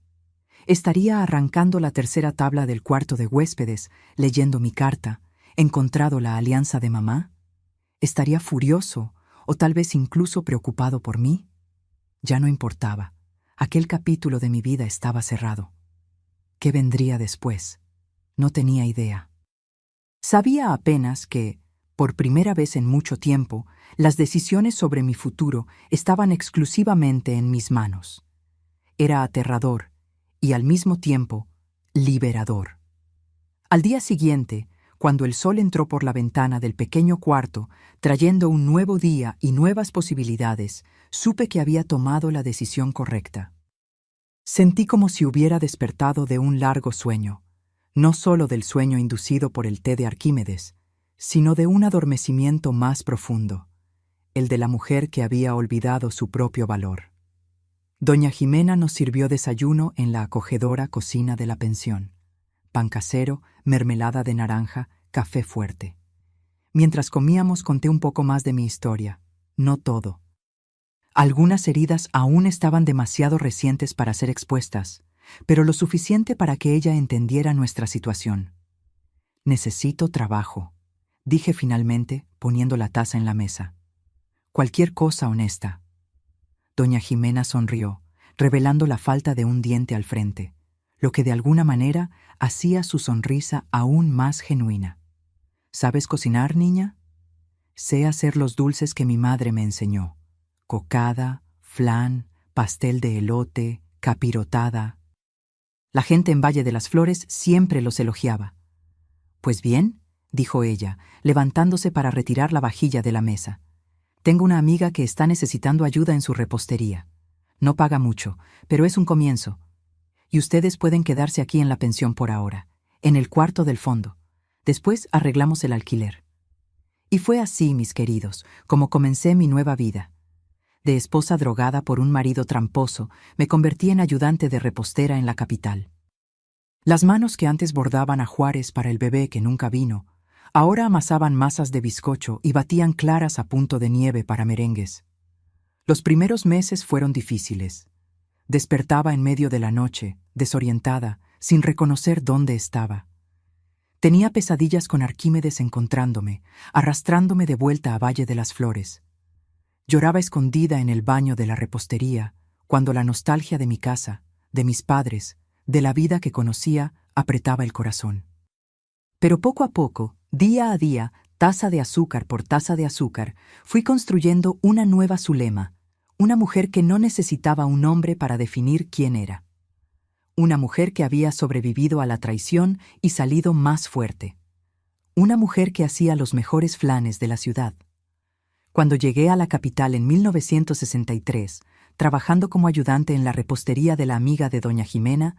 ¿Estaría arrancando la tercera tabla del cuarto de huéspedes, leyendo mi carta, encontrado la alianza de mamá? ¿Estaría furioso o tal vez incluso preocupado por mí? Ya no importaba. Aquel capítulo de mi vida estaba cerrado. ¿Qué vendría después? No tenía idea. Sabía apenas que, por primera vez en mucho tiempo, las decisiones sobre mi futuro estaban exclusivamente en mis manos. Era aterrador y, al mismo tiempo, liberador. Al día siguiente, cuando el sol entró por la ventana del pequeño cuarto, trayendo un nuevo día y nuevas posibilidades, supe que había tomado la decisión correcta. Sentí como si hubiera despertado de un largo sueño, no solo del sueño inducido por el té de Arquímedes, sino de un adormecimiento más profundo, el de la mujer que había olvidado su propio valor. Doña Jimena nos sirvió desayuno en la acogedora cocina de la pensión. Pan casero, mermelada de naranja, café fuerte. Mientras comíamos conté un poco más de mi historia, no todo. Algunas heridas aún estaban demasiado recientes para ser expuestas, pero lo suficiente para que ella entendiera nuestra situación. «Necesito trabajo», dije finalmente, poniendo la taza en la mesa. «Cualquier cosa honesta». Doña Jimena sonrió, revelando la falta de un diente al frente, lo que de alguna manera hacía su sonrisa aún más genuina. «¿Sabes cocinar, niña?» «Sé hacer los dulces que mi madre me enseñó. Cocada, flan, pastel de elote, capirotada». La gente en Valle de las Flores siempre los elogiaba. «Pues bien», dijo ella, levantándose para retirar la vajilla de la mesa. «Tengo una amiga que está necesitando ayuda en su repostería. No paga mucho, pero es un comienzo. Y ustedes pueden quedarse aquí en la pensión por ahora, en el cuarto del fondo. Después arreglamos el alquiler». Y fue así, mis queridos, como comencé mi nueva vida. De esposa drogada por un marido tramposo, me convertí en ayudante de repostera en la capital. Las manos que antes bordaban ajuares para el bebé que nunca vino, ahora amasaban masas de bizcocho y batían claras a punto de nieve para merengues. Los primeros meses fueron difíciles. Despertaba en medio de la noche, desorientada, sin reconocer dónde estaba. Tenía pesadillas con Arquímedes encontrándome, arrastrándome de vuelta a Valle de las Flores. Lloraba escondida en el baño de la repostería, cuando la nostalgia de mi casa, de mis padres, de la vida que conocía, apretaba el corazón. Pero poco a poco, día a día, taza de azúcar por taza de azúcar, fui construyendo una nueva Zulema, una mujer que no necesitaba un hombre para definir quién era. Una mujer que había sobrevivido a la traición y salido más fuerte. Una mujer que hacía los mejores flanes de la ciudad. Cuando llegué a la capital en 1963, trabajando como ayudante en la repostería de la amiga de doña Jimena,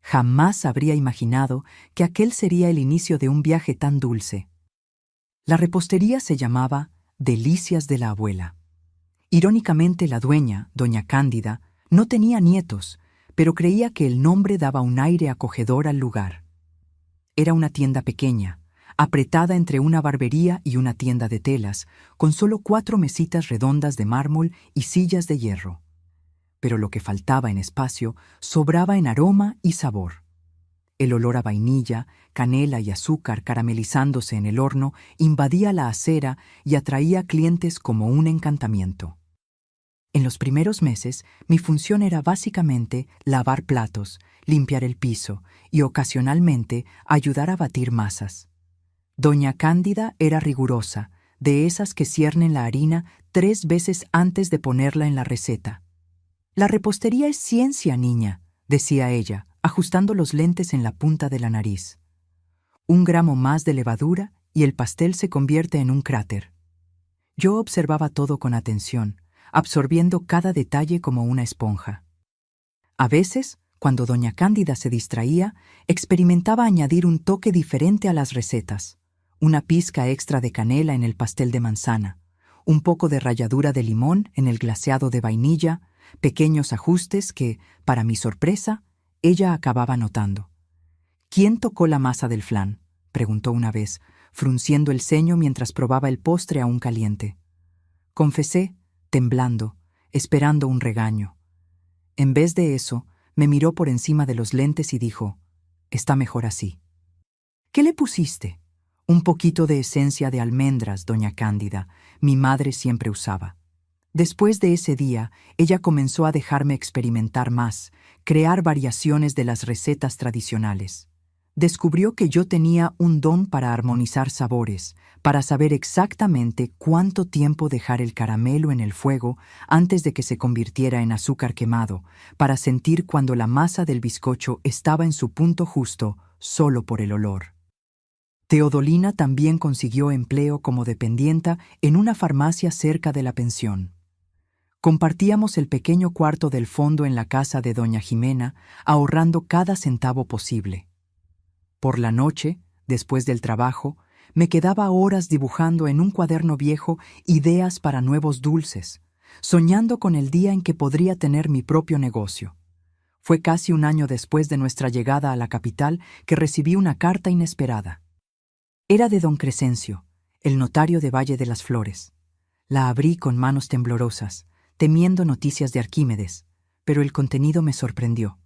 jamás habría imaginado que aquel sería el inicio de un viaje tan dulce. La repostería se llamaba Delicias de la Abuela. Irónicamente, la dueña, doña Cándida, no tenía nietos, pero creía que el nombre daba un aire acogedor al lugar. Era una tienda pequeña, apretada entre una barbería y una tienda de telas, con solo 4 mesitas redondas de mármol y sillas de hierro. Pero lo que faltaba en espacio sobraba en aroma y sabor. El olor a vainilla, canela y azúcar caramelizándose en el horno invadía la acera y atraía clientes como un encantamiento. En los primeros meses, mi función era básicamente lavar platos, limpiar el piso y ocasionalmente ayudar a batir masas. Doña Cándida era rigurosa, de esas que ciernen la harina 3 veces antes de ponerla en la receta. «La repostería es ciencia, niña», decía ella, ajustando los lentes en la punta de la nariz. 1 gramo más de levadura y el pastel se convierte en un cráter. Yo observaba todo con atención, absorbiendo cada detalle como una esponja. A veces, cuando doña Cándida se distraía, experimentaba añadir un toque diferente a las recetas. Una pizca extra de canela en el pastel de manzana, un poco de ralladura de limón en el glaseado de vainilla, pequeños ajustes que, para mi sorpresa, ella acababa notando. «¿Quién tocó la masa del flan?», preguntó una vez, frunciendo el ceño mientras probaba el postre aún caliente. Confesé, temblando, esperando un regaño. En vez de eso, me miró por encima de los lentes y dijo: «Está mejor así». «¿Qué le pusiste?». «Un poquito de esencia de almendras, doña Cándida, mi madre siempre usaba». Después de ese día, ella comenzó a dejarme experimentar más, crear variaciones de las recetas tradicionales. Descubrió que yo tenía un don para armonizar sabores, para saber exactamente cuánto tiempo dejar el caramelo en el fuego antes de que se convirtiera en azúcar quemado, para sentir cuando la masa del bizcocho estaba en su punto justo solo por el olor. Teodolina también consiguió empleo como dependienta en una farmacia cerca de la pensión. Compartíamos el pequeño cuarto del fondo en la casa de doña Jimena, ahorrando cada centavo posible. Por la noche, después del trabajo, me quedaba horas dibujando en un cuaderno viejo ideas para nuevos dulces, soñando con el día en que podría tener mi propio negocio. Fue casi 1 año después de nuestra llegada a la capital que recibí una carta inesperada. Era de don Crescencio, el notario de Valle de las Flores. La abrí con manos temblorosas, temiendo noticias de Arquímedes, pero el contenido me sorprendió.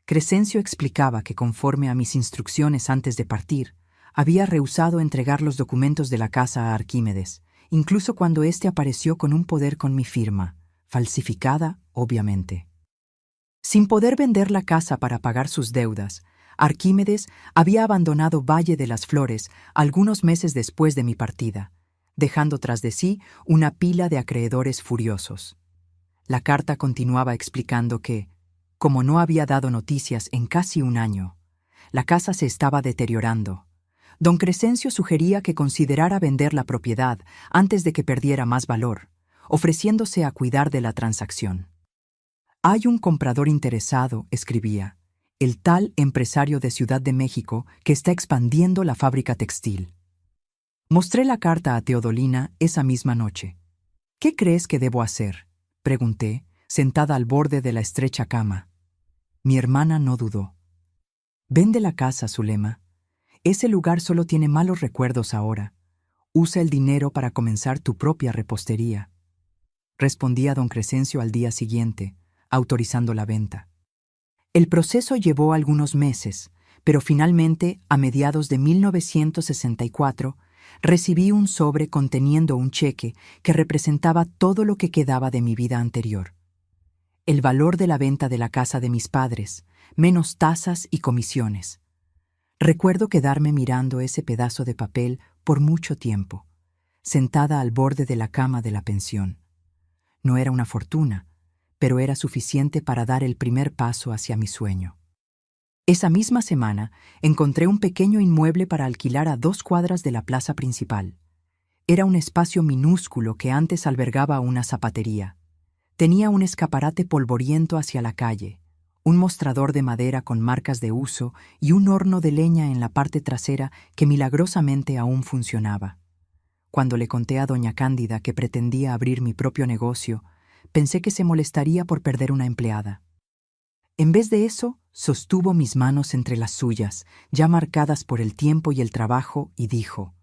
Crescencio explicaba que, conforme a mis instrucciones antes de partir, había rehusado entregar los documentos de la casa a Arquímedes, incluso cuando éste apareció con un poder con mi firma, falsificada, obviamente. Sin poder vender la casa para pagar sus deudas, Arquímedes había abandonado Valle de las Flores algunos meses después de mi partida, dejando tras de sí una pila de acreedores furiosos. La carta continuaba explicando que, como no había dado noticias en casi 1 año, la casa se estaba deteriorando. Don Crescencio sugería que considerara vender la propiedad antes de que perdiera más valor, ofreciéndose a cuidar de la transacción. «Hay un comprador interesado», escribía, «el tal empresario de Ciudad de México que está expandiendo la fábrica textil». Mostré la carta a Teodolina esa misma noche. «¿Qué crees que debo hacer?», pregunté, sentada al borde de la estrecha cama. Mi hermana no dudó. «Vende la casa, Zulema. Ese lugar solo tiene malos recuerdos ahora. Usa el dinero para comenzar tu propia repostería», respondía don Crescencio al día siguiente, autorizando la venta. El proceso llevó algunos meses, pero finalmente, a mediados de 1964, recibí un sobre conteniendo un cheque que representaba todo lo que quedaba de mi vida anterior. El valor de la venta de la casa de mis padres, menos tasas y comisiones. Recuerdo quedarme mirando ese pedazo de papel por mucho tiempo, sentada al borde de la cama de la pensión. No era una fortuna, pero era suficiente para dar el primer paso hacia mi sueño. Esa misma semana encontré un pequeño inmueble para alquilar a 2 cuadras de la plaza principal. Era un espacio minúsculo que antes albergaba una zapatería. Tenía un escaparate polvoriento hacia la calle, un mostrador de madera con marcas de uso y un horno de leña en la parte trasera que milagrosamente aún funcionaba. Cuando le conté a doña Cándida que pretendía abrir mi propio negocio, pensé que se molestaría por perder una empleada. En vez de eso, sostuvo mis manos entre las suyas, ya marcadas por el tiempo y el trabajo, y dijo: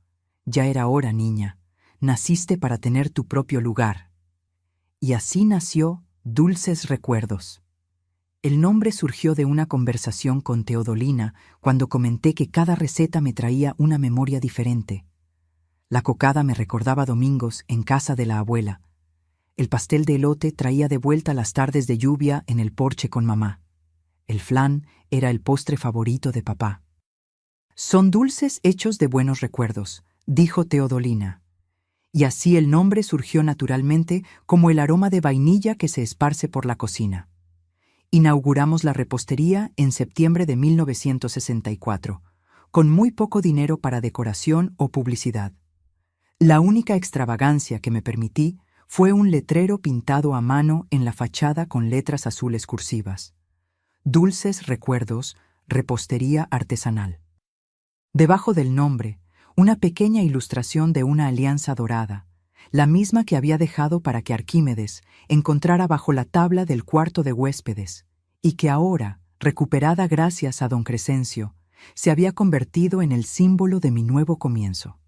«Ya era hora, niña. Naciste para tener tu propio lugar». Y así nació Dulces Recuerdos. El nombre surgió de una conversación con Teodolina cuando comenté que cada receta me traía una memoria diferente. La cocada me recordaba domingos en casa de la abuela. El pastel de elote traía de vuelta las tardes de lluvia en el porche con mamá. El flan era el postre favorito de papá. «Son dulces hechos de buenos recuerdos», dijo Teodolina. Y así el nombre surgió naturalmente como el aroma de vainilla que se esparce por la cocina. Inauguramos la repostería en septiembre de 1964, con muy poco dinero para decoración o publicidad. La única extravagancia que me permití fue un letrero pintado a mano en la fachada con letras azules cursivas: Dulces Recuerdos, repostería artesanal. Debajo del nombre, una pequeña ilustración de una alianza dorada, la misma que había dejado para que Arquímedes encontrara bajo la tabla del cuarto de huéspedes, y que ahora, recuperada gracias a don Crescencio, se había convertido en el símbolo de mi nuevo comienzo.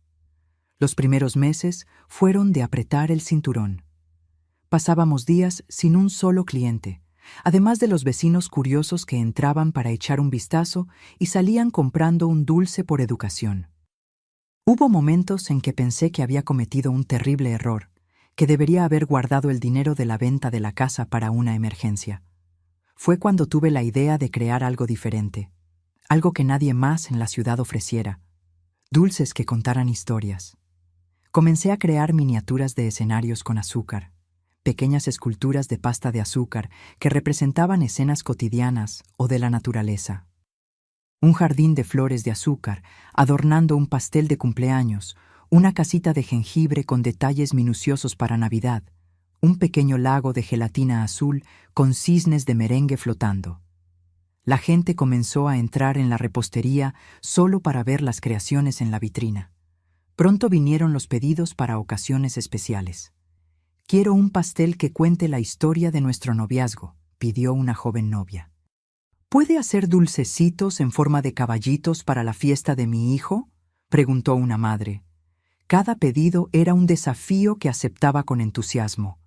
Los primeros meses fueron de apretar el cinturón. Pasábamos días sin un solo cliente, además de los vecinos curiosos que entraban para echar un vistazo y salían comprando un dulce por educación. Hubo momentos en que pensé que había cometido un terrible error, que debería haber guardado el dinero de la venta de la casa para una emergencia. Fue cuando tuve la idea de crear algo diferente, algo que nadie más en la ciudad ofreciera, dulces que contaran historias. Comencé a crear miniaturas de escenarios con azúcar, pequeñas esculturas de pasta de azúcar que representaban escenas cotidianas o de la naturaleza. Un jardín de flores de azúcar adornando un pastel de cumpleaños, una casita de jengibre con detalles minuciosos para Navidad, un pequeño lago de gelatina azul con cisnes de merengue flotando. La gente comenzó a entrar en la repostería solo para ver las creaciones en la vitrina. Pronto vinieron los pedidos para ocasiones especiales. «Quiero un pastel que cuente la historia de nuestro noviazgo», pidió una joven novia. «¿Puede hacer dulcecitos en forma de caballitos para la fiesta de mi hijo?», preguntó una madre. Cada pedido era un desafío que aceptaba con entusiasmo.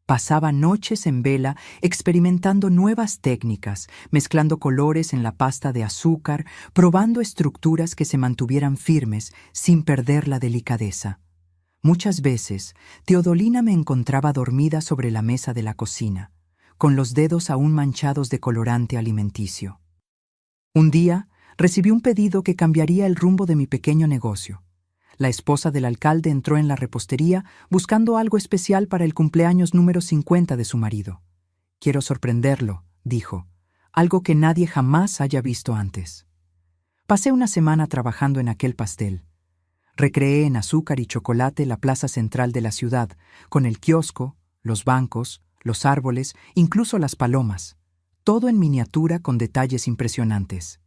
Pasaba noches en vela experimentando nuevas técnicas, mezclando colores en la pasta de azúcar, probando estructuras que se mantuvieran firmes sin perder la delicadeza. Muchas veces, Teodolina me encontraba dormida sobre la mesa de la cocina, con los dedos aún manchados de colorante alimenticio. Un día, recibí un pedido que cambiaría el rumbo de mi pequeño negocio. La esposa del alcalde entró en la repostería buscando algo especial para el cumpleaños número 50 de su marido. «Quiero sorprenderlo», dijo, «algo que nadie jamás haya visto antes». Pasé una semana trabajando en aquel pastel. Recreé en azúcar y chocolate la plaza central de la ciudad, con el kiosco, los bancos, los árboles, incluso las palomas, todo en miniatura con detalles impresionantes.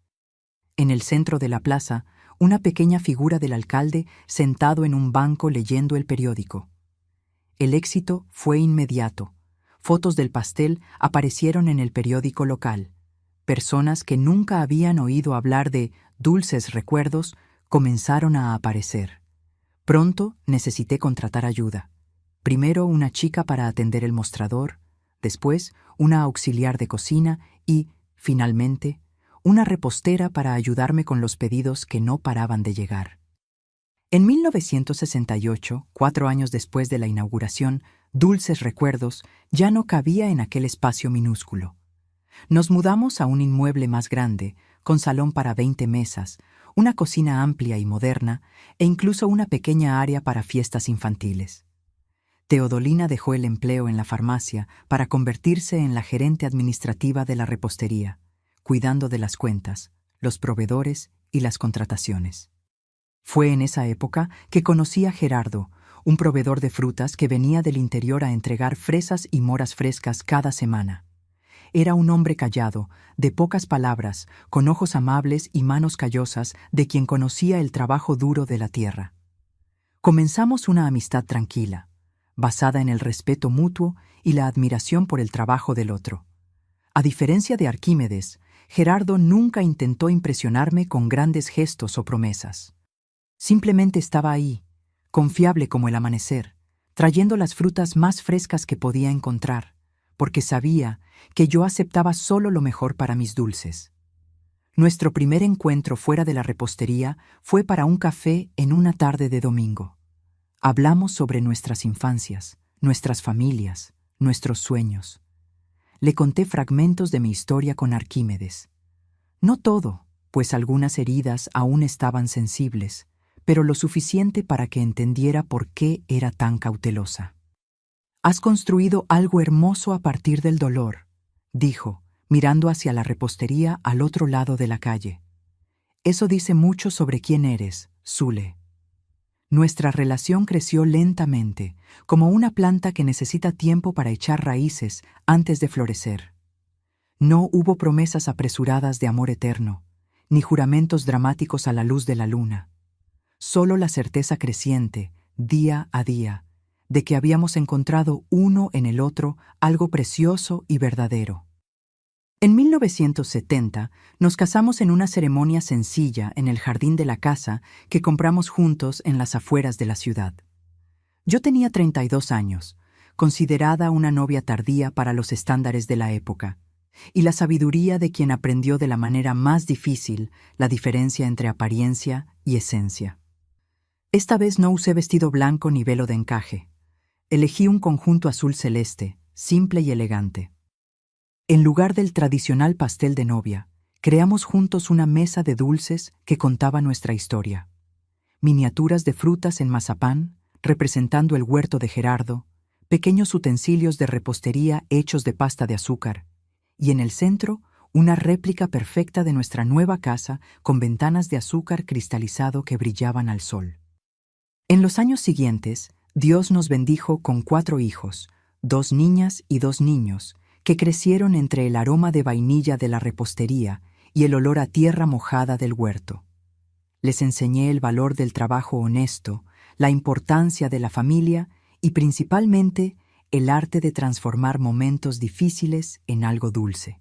En el centro de la plaza, una pequeña figura del alcalde sentado en un banco leyendo el periódico. El éxito fue inmediato. Fotos del pastel aparecieron en el periódico local. Personas que nunca habían oído hablar de Dulces Recuerdos comenzaron a aparecer. Pronto necesité contratar ayuda. Primero una chica para atender el mostrador, después una auxiliar de cocina y, finalmente, una repostera para ayudarme con los pedidos que no paraban de llegar. En 1968, 4 años después de la inauguración, Dulces Recuerdos ya no cabía en aquel espacio minúsculo. Nos mudamos a un inmueble más grande, con salón para 20 mesas, una cocina amplia y moderna e incluso una pequeña área para fiestas infantiles. Teodolina dejó el empleo en la farmacia para convertirse en la gerente administrativa de la repostería, cuidando de las cuentas, los proveedores y las contrataciones. Fue en esa época que conocí a Gerardo, un proveedor de frutas que venía del interior a entregar fresas y moras frescas cada semana. Era un hombre callado, de pocas palabras, con ojos amables y manos callosas, de quien conocía el trabajo duro de la tierra. Comenzamos una amistad tranquila, basada en el respeto mutuo y la admiración por el trabajo del otro. A diferencia de Arquímedes, Gerardo nunca intentó impresionarme con grandes gestos o promesas. Simplemente estaba ahí, confiable como el amanecer, trayendo las frutas más frescas que podía encontrar, porque sabía que yo aceptaba solo lo mejor para mis dulces. Nuestro primer encuentro fuera de la repostería fue para un café en una tarde de domingo. Hablamos sobre nuestras infancias, nuestras familias, nuestros sueños. Le conté fragmentos de mi historia con Arquímedes. No todo, pues algunas heridas aún estaban sensibles, pero lo suficiente para que entendiera por qué era tan cautelosa. «Has construido algo hermoso a partir del dolor», dijo, mirando hacia la repostería al otro lado de la calle. «Eso dice mucho sobre quién eres, Zule». Nuestra relación creció lentamente, como una planta que necesita tiempo para echar raíces antes de florecer. No hubo promesas apresuradas de amor eterno, ni juramentos dramáticos a la luz de la luna. Solo la certeza creciente, día a día, de que habíamos encontrado uno en el otro algo precioso y verdadero. En 1970 nos casamos en una ceremonia sencilla en el jardín de la casa que compramos juntos en las afueras de la ciudad. Yo tenía 32 años, considerada una novia tardía para los estándares de la época, y la sabiduría de quien aprendió de la manera más difícil la diferencia entre apariencia y esencia. Esta vez no usé vestido blanco ni velo de encaje. Elegí un conjunto azul celeste, simple y elegante. En lugar del tradicional pastel de novia, creamos juntos una mesa de dulces que contaba nuestra historia. Miniaturas de frutas en mazapán, representando el huerto de Gerardo, pequeños utensilios de repostería hechos de pasta de azúcar, y en el centro, una réplica perfecta de nuestra nueva casa con ventanas de azúcar cristalizado que brillaban al sol. En los años siguientes, Dios nos bendijo con 4 hijos, 2 niñas y 2 niños, que crecieron entre el aroma de vainilla de la repostería y el olor a tierra mojada del huerto. Les enseñé el valor del trabajo honesto, la importancia de la familia y principalmente el arte de transformar momentos difíciles en algo dulce.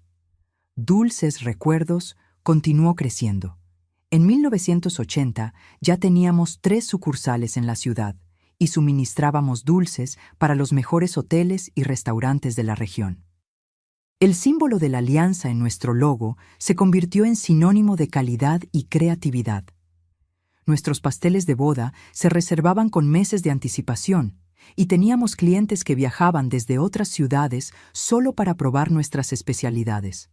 Dulces Recuerdos continuó creciendo. En 1980 ya teníamos 3 sucursales en la ciudad y suministrábamos dulces para los mejores hoteles y restaurantes de la región. El símbolo de la alianza en nuestro logo se convirtió en sinónimo de calidad y creatividad. Nuestros pasteles de boda se reservaban con meses de anticipación y teníamos clientes que viajaban desde otras ciudades solo para probar nuestras especialidades.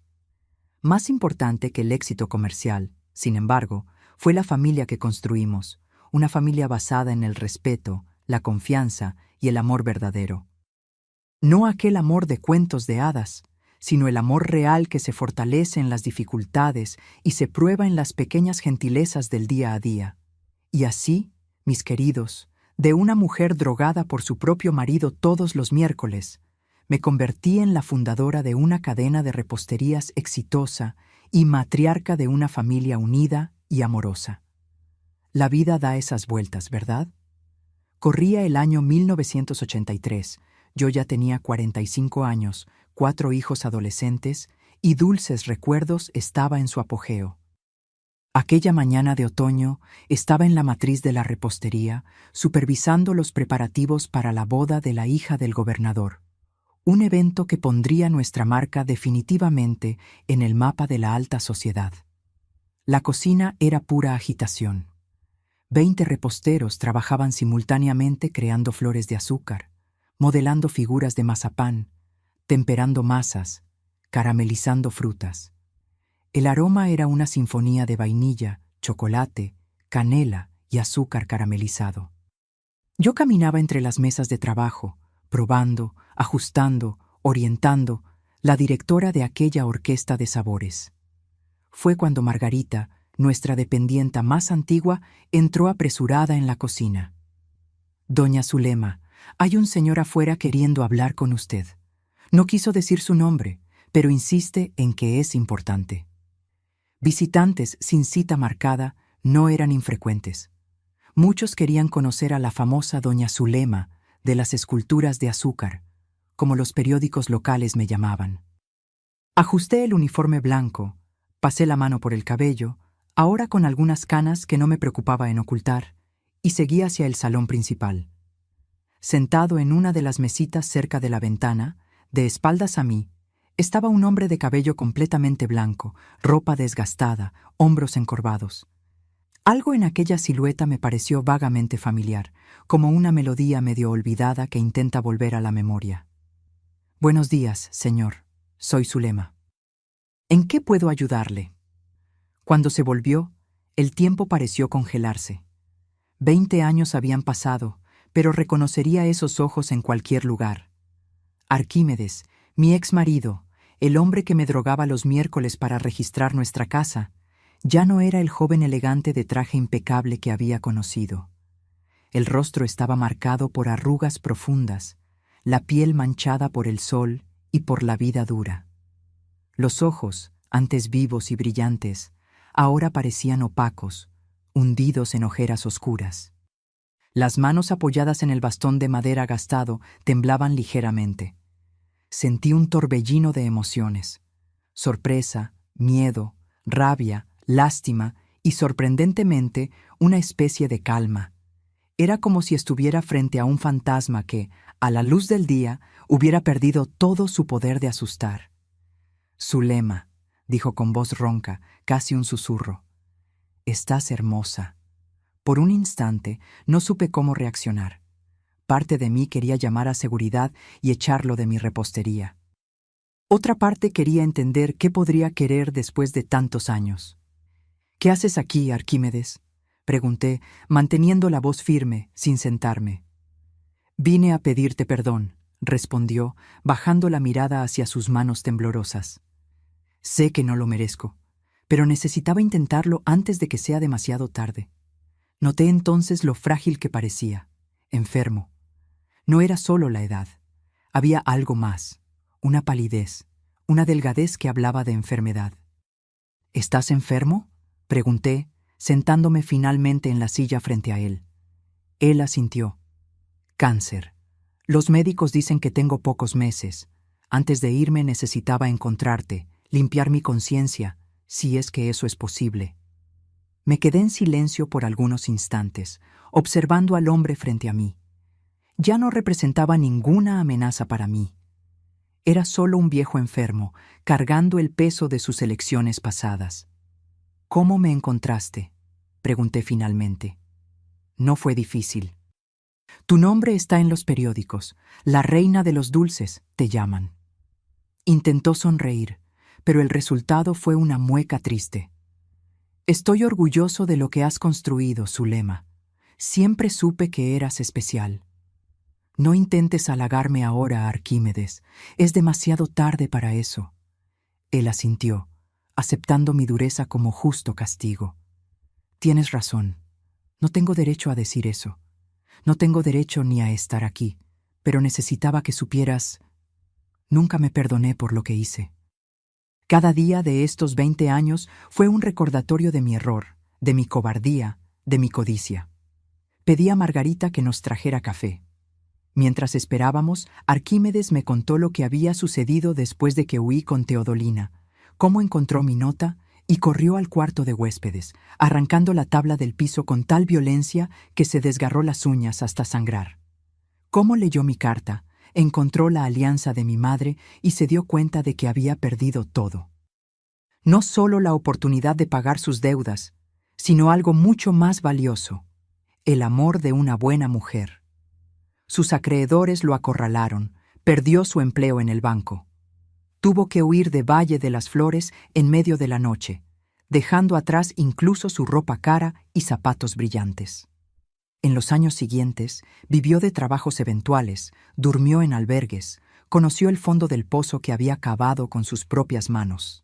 Más importante que el éxito comercial, sin embargo, fue la familia que construimos, una familia basada en el respeto, la confianza y el amor verdadero. No aquel amor de cuentos de hadas, sino el amor real que se fortalece en las dificultades y se prueba en las pequeñas gentilezas del día a día. Y así, mis queridos, de una mujer drogada por su propio marido todos los miércoles, me convertí en la fundadora de una cadena de reposterías exitosa y matriarca de una familia unida y amorosa. La vida da esas vueltas, ¿verdad? Corría el año 1983, yo ya tenía 45 años, 4 hijos adolescentes, y Dulces Recuerdos estaba en su apogeo. Aquella mañana de otoño estaba en la matriz de la repostería, supervisando los preparativos para la boda de la hija del gobernador. un evento que pondría nuestra marca definitivamente en el mapa de la alta sociedad. La cocina era pura agitación. 20 reposteros trabajaban simultáneamente creando flores de azúcar, modelando figuras de mazapán, temperando masas, caramelizando frutas. El aroma era una sinfonía de vainilla, chocolate, canela y azúcar caramelizado. Yo caminaba entre las mesas de trabajo, probando, ajustando, orientando, la directora de aquella orquesta de sabores. Fue cuando Margarita, nuestra dependienta más antigua, entró apresurada en la cocina. «Doña Zulema, hay un señor afuera queriendo hablar con usted. No quiso decir su nombre, pero insiste en que es importante». Visitantes sin cita marcada no eran infrecuentes. Muchos querían conocer a la famosa Doña Zulema de las esculturas de azúcar, como los periódicos locales me llamaban. Ajusté el uniforme blanco, pasé la mano por el cabello, ahora con algunas canas que no me preocupaba en ocultar, y seguí hacia el salón principal. Sentado en una de las mesitas cerca de la ventana, de espaldas a mí, estaba un hombre de cabello completamente blanco, ropa desgastada, hombros encorvados. Algo en aquella silueta me pareció vagamente familiar, como una melodía medio olvidada que intenta volver a la memoria. «Buenos días, señor. Soy Zulema. ¿En qué puedo ayudarle?» Cuando se volvió, el tiempo pareció congelarse. 20 años habían pasado, pero reconocería esos ojos en cualquier lugar. Arquímedes, mi ex marido, el hombre que me drogaba los miércoles para registrar nuestra casa, ya no era el joven elegante de traje impecable que había conocido. El rostro estaba marcado por arrugas profundas, la piel manchada por el sol y por la vida dura. Los ojos, antes vivos y brillantes, ahora parecían opacos, hundidos en ojeras oscuras. Las manos apoyadas en el bastón de madera gastado temblaban ligeramente. Sentí un torbellino de emociones: sorpresa, miedo, rabia, lástima y, sorprendentemente, una especie de calma. Era como si estuviera frente a un fantasma que, a la luz del día, hubiera perdido todo su poder de asustar. «Zulema», dijo con voz ronca, casi un susurro. «Estás hermosa». Por un instante no supe cómo reaccionar. Parte de mí quería llamar a seguridad y echarlo de mi repostería. Otra parte quería entender qué podría querer después de tantos años. «¿Qué haces aquí, Arquímedes?», pregunté, manteniendo la voz firme, sin sentarme. «Vine a pedirte perdón», respondió, bajando la mirada hacia sus manos temblorosas. «Sé que no lo merezco, pero necesitaba intentarlo antes de que sea demasiado tarde». Noté entonces lo frágil que parecía, enfermo. No era solo la edad, había algo más, una palidez, una delgadez que hablaba de enfermedad. «¿Estás enfermo?», pregunté, sentándome finalmente en la silla frente a él. Él asintió. «Cáncer. Los médicos dicen que tengo pocos meses. Antes de irme necesitaba encontrarte, limpiar mi conciencia, si es que eso es posible». Me quedé en silencio por algunos instantes, observando al hombre frente a mí. Ya no representaba ninguna amenaza para mí. Era solo un viejo enfermo, cargando el peso de sus elecciones pasadas. «¿Cómo me encontraste?», pregunté finalmente. No fue difícil. «Tu nombre está en los periódicos. La reina de los dulces, te llaman». Intentó sonreír, pero el resultado fue una mueca triste. «Estoy orgulloso de lo que has construido, Zulema. Siempre supe que eras especial». «No intentes halagarme ahora, Arquímedes. Es demasiado tarde para eso». Él asintió, aceptando mi dureza como justo castigo. «Tienes razón. No tengo derecho a decir eso. No tengo derecho ni a estar aquí, pero necesitaba que supieras. Nunca me perdoné por lo que hice». Cada día de estos 20 años fue un recordatorio de mi error, de mi cobardía, de mi codicia. Pedí a Margarita que nos trajera café. Mientras esperábamos, Arquímedes me contó lo que había sucedido después de que huí con Teodolina, cómo encontró mi nota y corrió al cuarto de huéspedes, arrancando la tabla del piso con tal violencia que se desgarró las uñas hasta sangrar. Cómo leyó mi carta, encontró la alianza de mi madre y se dio cuenta de que había perdido todo. No solo la oportunidad de pagar sus deudas, sino algo mucho más valioso, el amor de una buena mujer. Sus acreedores lo acorralaron, perdió su empleo en el banco. Tuvo que huir de Valle de las Flores en medio de la noche, dejando atrás incluso su ropa cara y zapatos brillantes. En los años siguientes, vivió de trabajos eventuales, durmió en albergues, conoció el fondo del pozo que había cavado con sus propias manos.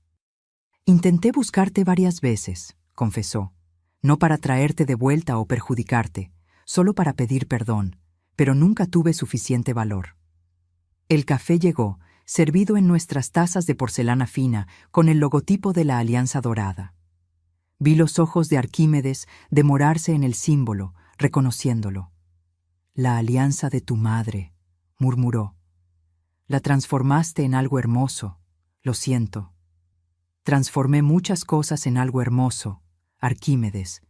Intenté buscarte varias veces, confesó, no para traerte de vuelta o perjudicarte, solo para pedir perdón, pero nunca tuve suficiente valor. El café llegó, servido en nuestras tazas de porcelana fina, con el logotipo de la Alianza Dorada. Vi los ojos de Arquímedes demorarse en el símbolo, reconociéndolo. La alianza de tu madre, murmuró. La transformaste en algo hermoso, lo siento. Transformé muchas cosas en algo hermoso, Arquímedes,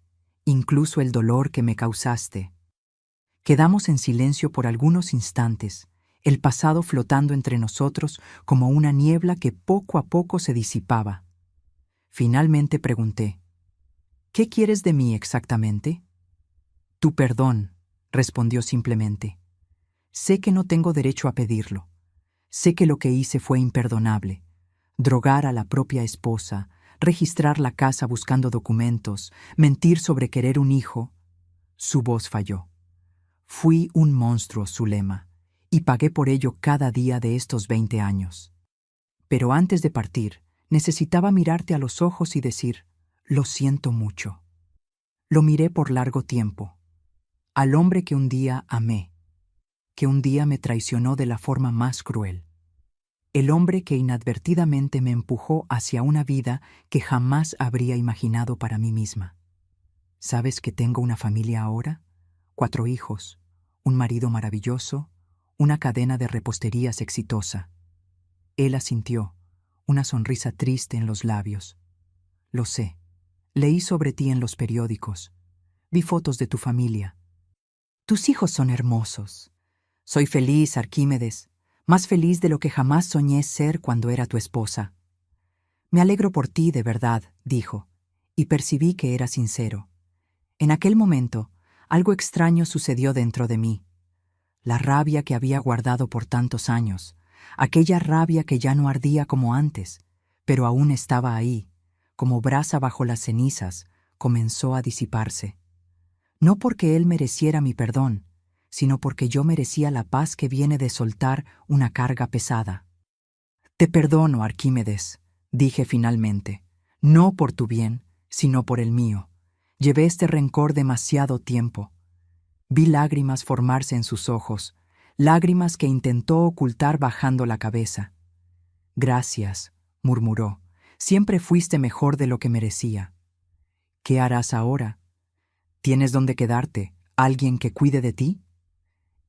incluso el dolor que me causaste. Quedamos en silencio por algunos instantes, el pasado flotando entre nosotros como una niebla que poco a poco se disipaba. Finalmente pregunté, ¿qué quieres de mí exactamente? Tu perdón, respondió simplemente. Sé que no tengo derecho a pedirlo. Sé que lo que hice fue imperdonable. Drogar a la propia esposa, registrar la casa buscando documentos, mentir sobre querer un hijo. Su voz falló. Fui un monstruo, Zulema, y pagué por ello cada día de estos 20 años. Pero antes de partir, necesitaba mirarte a los ojos y decir, lo siento mucho. Lo miré por largo tiempo. Al hombre que un día amé, que un día me traicionó de la forma más cruel. El hombre que inadvertidamente me empujó hacia una vida que jamás habría imaginado para mí misma. ¿Sabes que tengo una familia ahora? 4 hijos, un marido maravilloso, una cadena de reposterías exitosa. Él asintió, una sonrisa triste en los labios. Lo sé. Leí sobre ti en los periódicos. Vi fotos de tu familia. Tus hijos son hermosos. Soy feliz, Arquímedes, más feliz de lo que jamás soñé ser cuando era tu esposa. Me alegro por ti, de verdad, dijo, y percibí que era sincero. En aquel momento, algo extraño sucedió dentro de mí. La rabia que había guardado por tantos años, aquella rabia que ya no ardía como antes, pero aún estaba ahí, como brasa bajo las cenizas, comenzó a disiparse. No porque él mereciera mi perdón, sino porque yo merecía la paz que viene de soltar una carga pesada. Te perdono, Arquímedes, dije finalmente, no por tu bien, sino por el mío. Llevé este rencor demasiado tiempo. Vi lágrimas formarse en sus ojos, lágrimas que intentó ocultar bajando la cabeza. Gracias, murmuró, siempre fuiste mejor de lo que merecía. ¿Qué harás ahora? ¿Tienes dónde quedarte? ¿Alguien que cuide de ti?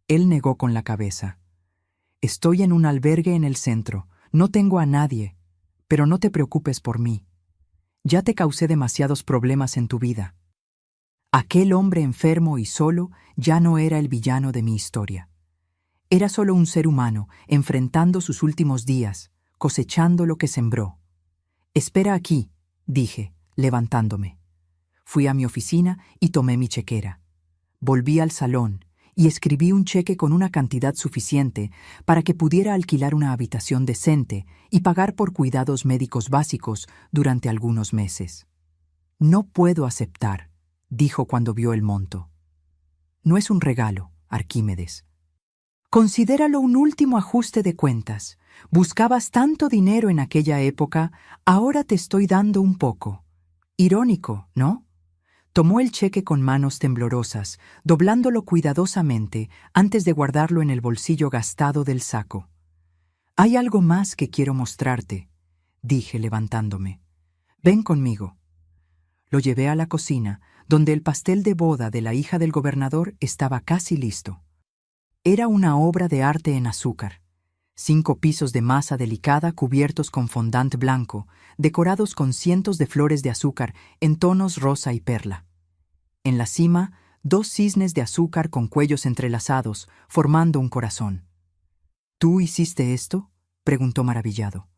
Él negó con la cabeza. Estoy en un albergue en el centro, no tengo a nadie, pero no te preocupes por mí. Ya te causé demasiados problemas en tu vida. Aquel hombre enfermo y solo ya no era el villano de mi historia. Era solo un ser humano, enfrentando sus últimos días, cosechando lo que sembró. Espera aquí, dije, levantándome. Fui a mi oficina y tomé mi chequera. Volví al salón y escribí un cheque con una cantidad suficiente para que pudiera alquilar una habitación decente y pagar por cuidados médicos básicos durante algunos meses. No puedo aceptar, dijo cuando vio el monto. No es un regalo, Arquímedes. Considéralo un último ajuste de cuentas. Buscabas tanto dinero en aquella época, ahora te estoy dando un poco. Irónico, ¿no? Tomó el cheque con manos temblorosas, doblándolo cuidadosamente antes de guardarlo en el bolsillo gastado del saco. Hay algo más que quiero mostrarte, dije levantándome. Ven conmigo. Lo llevé a la cocina, donde el pastel de boda de la hija del gobernador estaba casi listo. Era una obra de arte en azúcar. 5 pisos de masa delicada cubiertos con fondant blanco, decorados con cientos de flores de azúcar en tonos rosa y perla. En la cima, 2 cisnes de azúcar con cuellos entrelazados, formando un corazón. ¿Tú hiciste esto?, preguntó maravillado.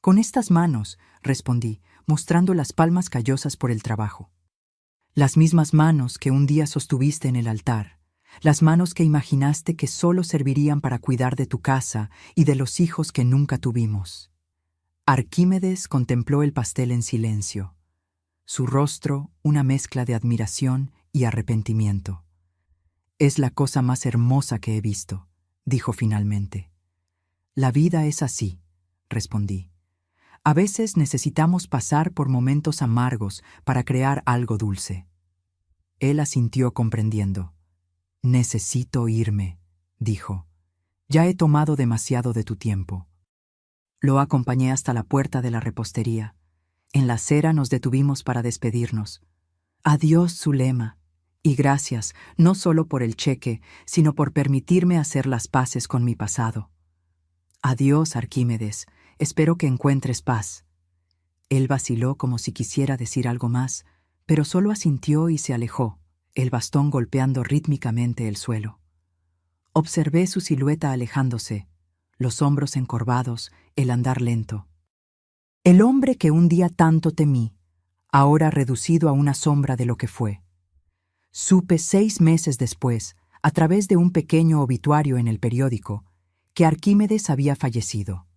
Con estas manos, respondí, mostrando las palmas callosas por el trabajo. Las mismas manos que un día sostuviste en el altar, las manos que imaginaste que solo servirían para cuidar de tu casa y de los hijos que nunca tuvimos. Arquímedes contempló el pastel en silencio, su rostro una mezcla de admiración y arrepentimiento. «Es la cosa más hermosa que he visto», dijo finalmente. «La vida es así», respondí. «A veces necesitamos pasar por momentos amargos para crear algo dulce». Él asintió comprendiendo. «Necesito irme», dijo. «Ya he tomado demasiado de tu tiempo». Lo acompañé hasta la puerta de la repostería. En la acera nos detuvimos para despedirnos. «Adiós, Zulema, y gracias, no solo por el cheque, sino por permitirme hacer las paces con mi pasado». «Adiós, Arquímedes, espero que encuentres paz». Él vaciló como si quisiera decir algo más, pero solo asintió y se alejó, el bastón golpeando rítmicamente el suelo. Observé su silueta alejándose, los hombros encorvados, el andar lento. El hombre que un día tanto temí, ahora reducido a una sombra de lo que fue. Supe 6 meses después, a través de un pequeño obituario en el periódico, que Arquímedes había fallecido.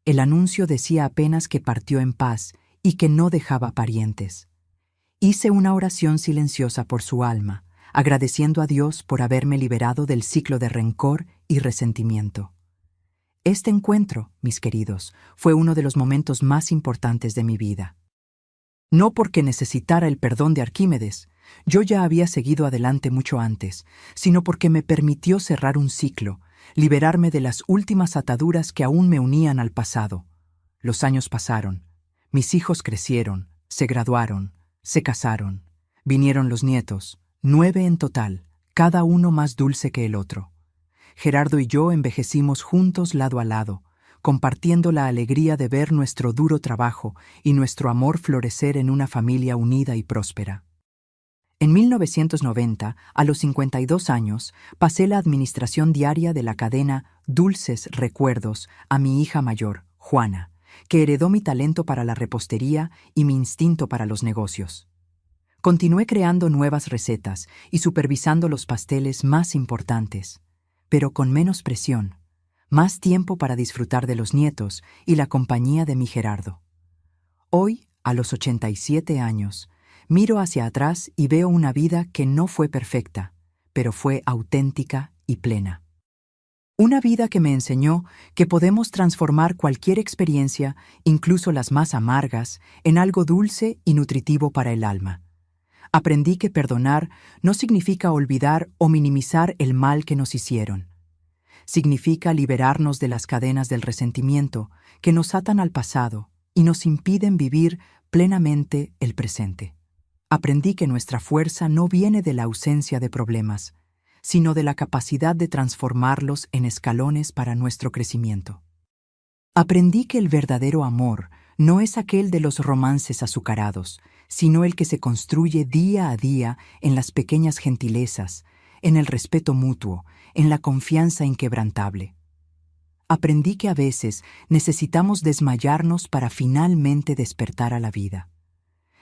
El anuncio decía apenas que partió en paz y que no dejaba parientes. Hice una oración silenciosa por su alma, agradeciendo a Dios por haberme liberado del ciclo de rencor y resentimiento. Este encuentro, mis queridos, fue uno de los momentos más importantes de mi vida. No porque necesitara el perdón de Arquímedes, yo ya había seguido adelante mucho antes, sino porque me permitió cerrar un ciclo, liberarme de las últimas ataduras que aún me unían al pasado. Los años pasaron, mis hijos crecieron, se graduaron, se casaron, vinieron los nietos, 9 en total, cada uno más dulce que el otro. Gerardo y yo envejecimos juntos lado a lado, compartiendo la alegría de ver nuestro duro trabajo y nuestro amor florecer en una familia unida y próspera. En 1990, a los 52 años, pasé la administración diaria de la cadena Dulces Recuerdos a mi hija mayor, Juana, que heredó mi talento para la repostería y mi instinto para los negocios. Continué creando nuevas recetas y supervisando los pasteles más importantes, pero con menos presión, más tiempo para disfrutar de los nietos y la compañía de mi Gerardo. Hoy, a los 87 años, miro hacia atrás y veo una vida que no fue perfecta, pero fue auténtica y plena. Una vida que me enseñó que podemos transformar cualquier experiencia, incluso las más amargas, en algo dulce y nutritivo para el alma. Aprendí que perdonar no significa olvidar o minimizar el mal que nos hicieron. Significa liberarnos de las cadenas del resentimiento que nos atan al pasado y nos impiden vivir plenamente el presente. Aprendí que nuestra fuerza no viene de la ausencia de problemas, sino de la capacidad de transformarlos en escalones para nuestro crecimiento. Aprendí que el verdadero amor no es aquel de los romances azucarados, sino el que se construye día a día en las pequeñas gentilezas, en el respeto mutuo, en la confianza inquebrantable. Aprendí que a veces necesitamos desmayarnos para finalmente despertar a la vida.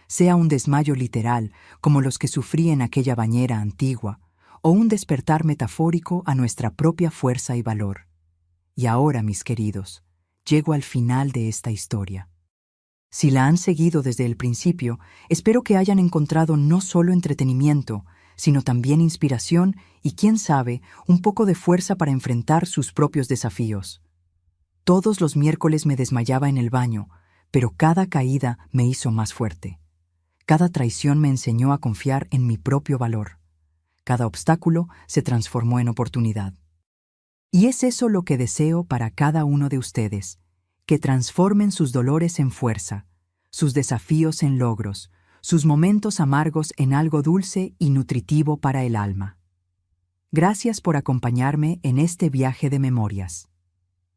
Sea un desmayo literal, como los que sufrí en aquella bañera antigua, o un despertar metafórico a nuestra propia fuerza y valor. Y ahora, mis queridos, llego al final de esta historia. Si la han seguido desde el principio, espero que hayan encontrado no solo entretenimiento, sino también inspiración y, quién sabe, un poco de fuerza para enfrentar sus propios desafíos. Todos los miércoles me desmayaba en el baño, pero cada caída me hizo más fuerte. Cada traición me enseñó a confiar en mi propio valor. Cada obstáculo se transformó en oportunidad. Y es eso lo que deseo para cada uno de ustedes, que transformen sus dolores en fuerza, sus desafíos en logros, sus momentos amargos en algo dulce y nutritivo para el alma. Gracias por acompañarme en este viaje de memorias.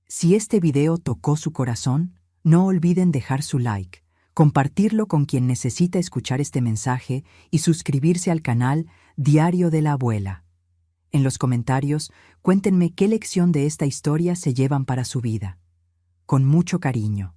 Si este video tocó su corazón, no olviden dejar su like, compartirlo con quien necesita escuchar este mensaje y suscribirse al canal Diario de la Abuela. En los comentarios, cuéntenme qué lección de esta historia se llevan para su vida. Con mucho cariño.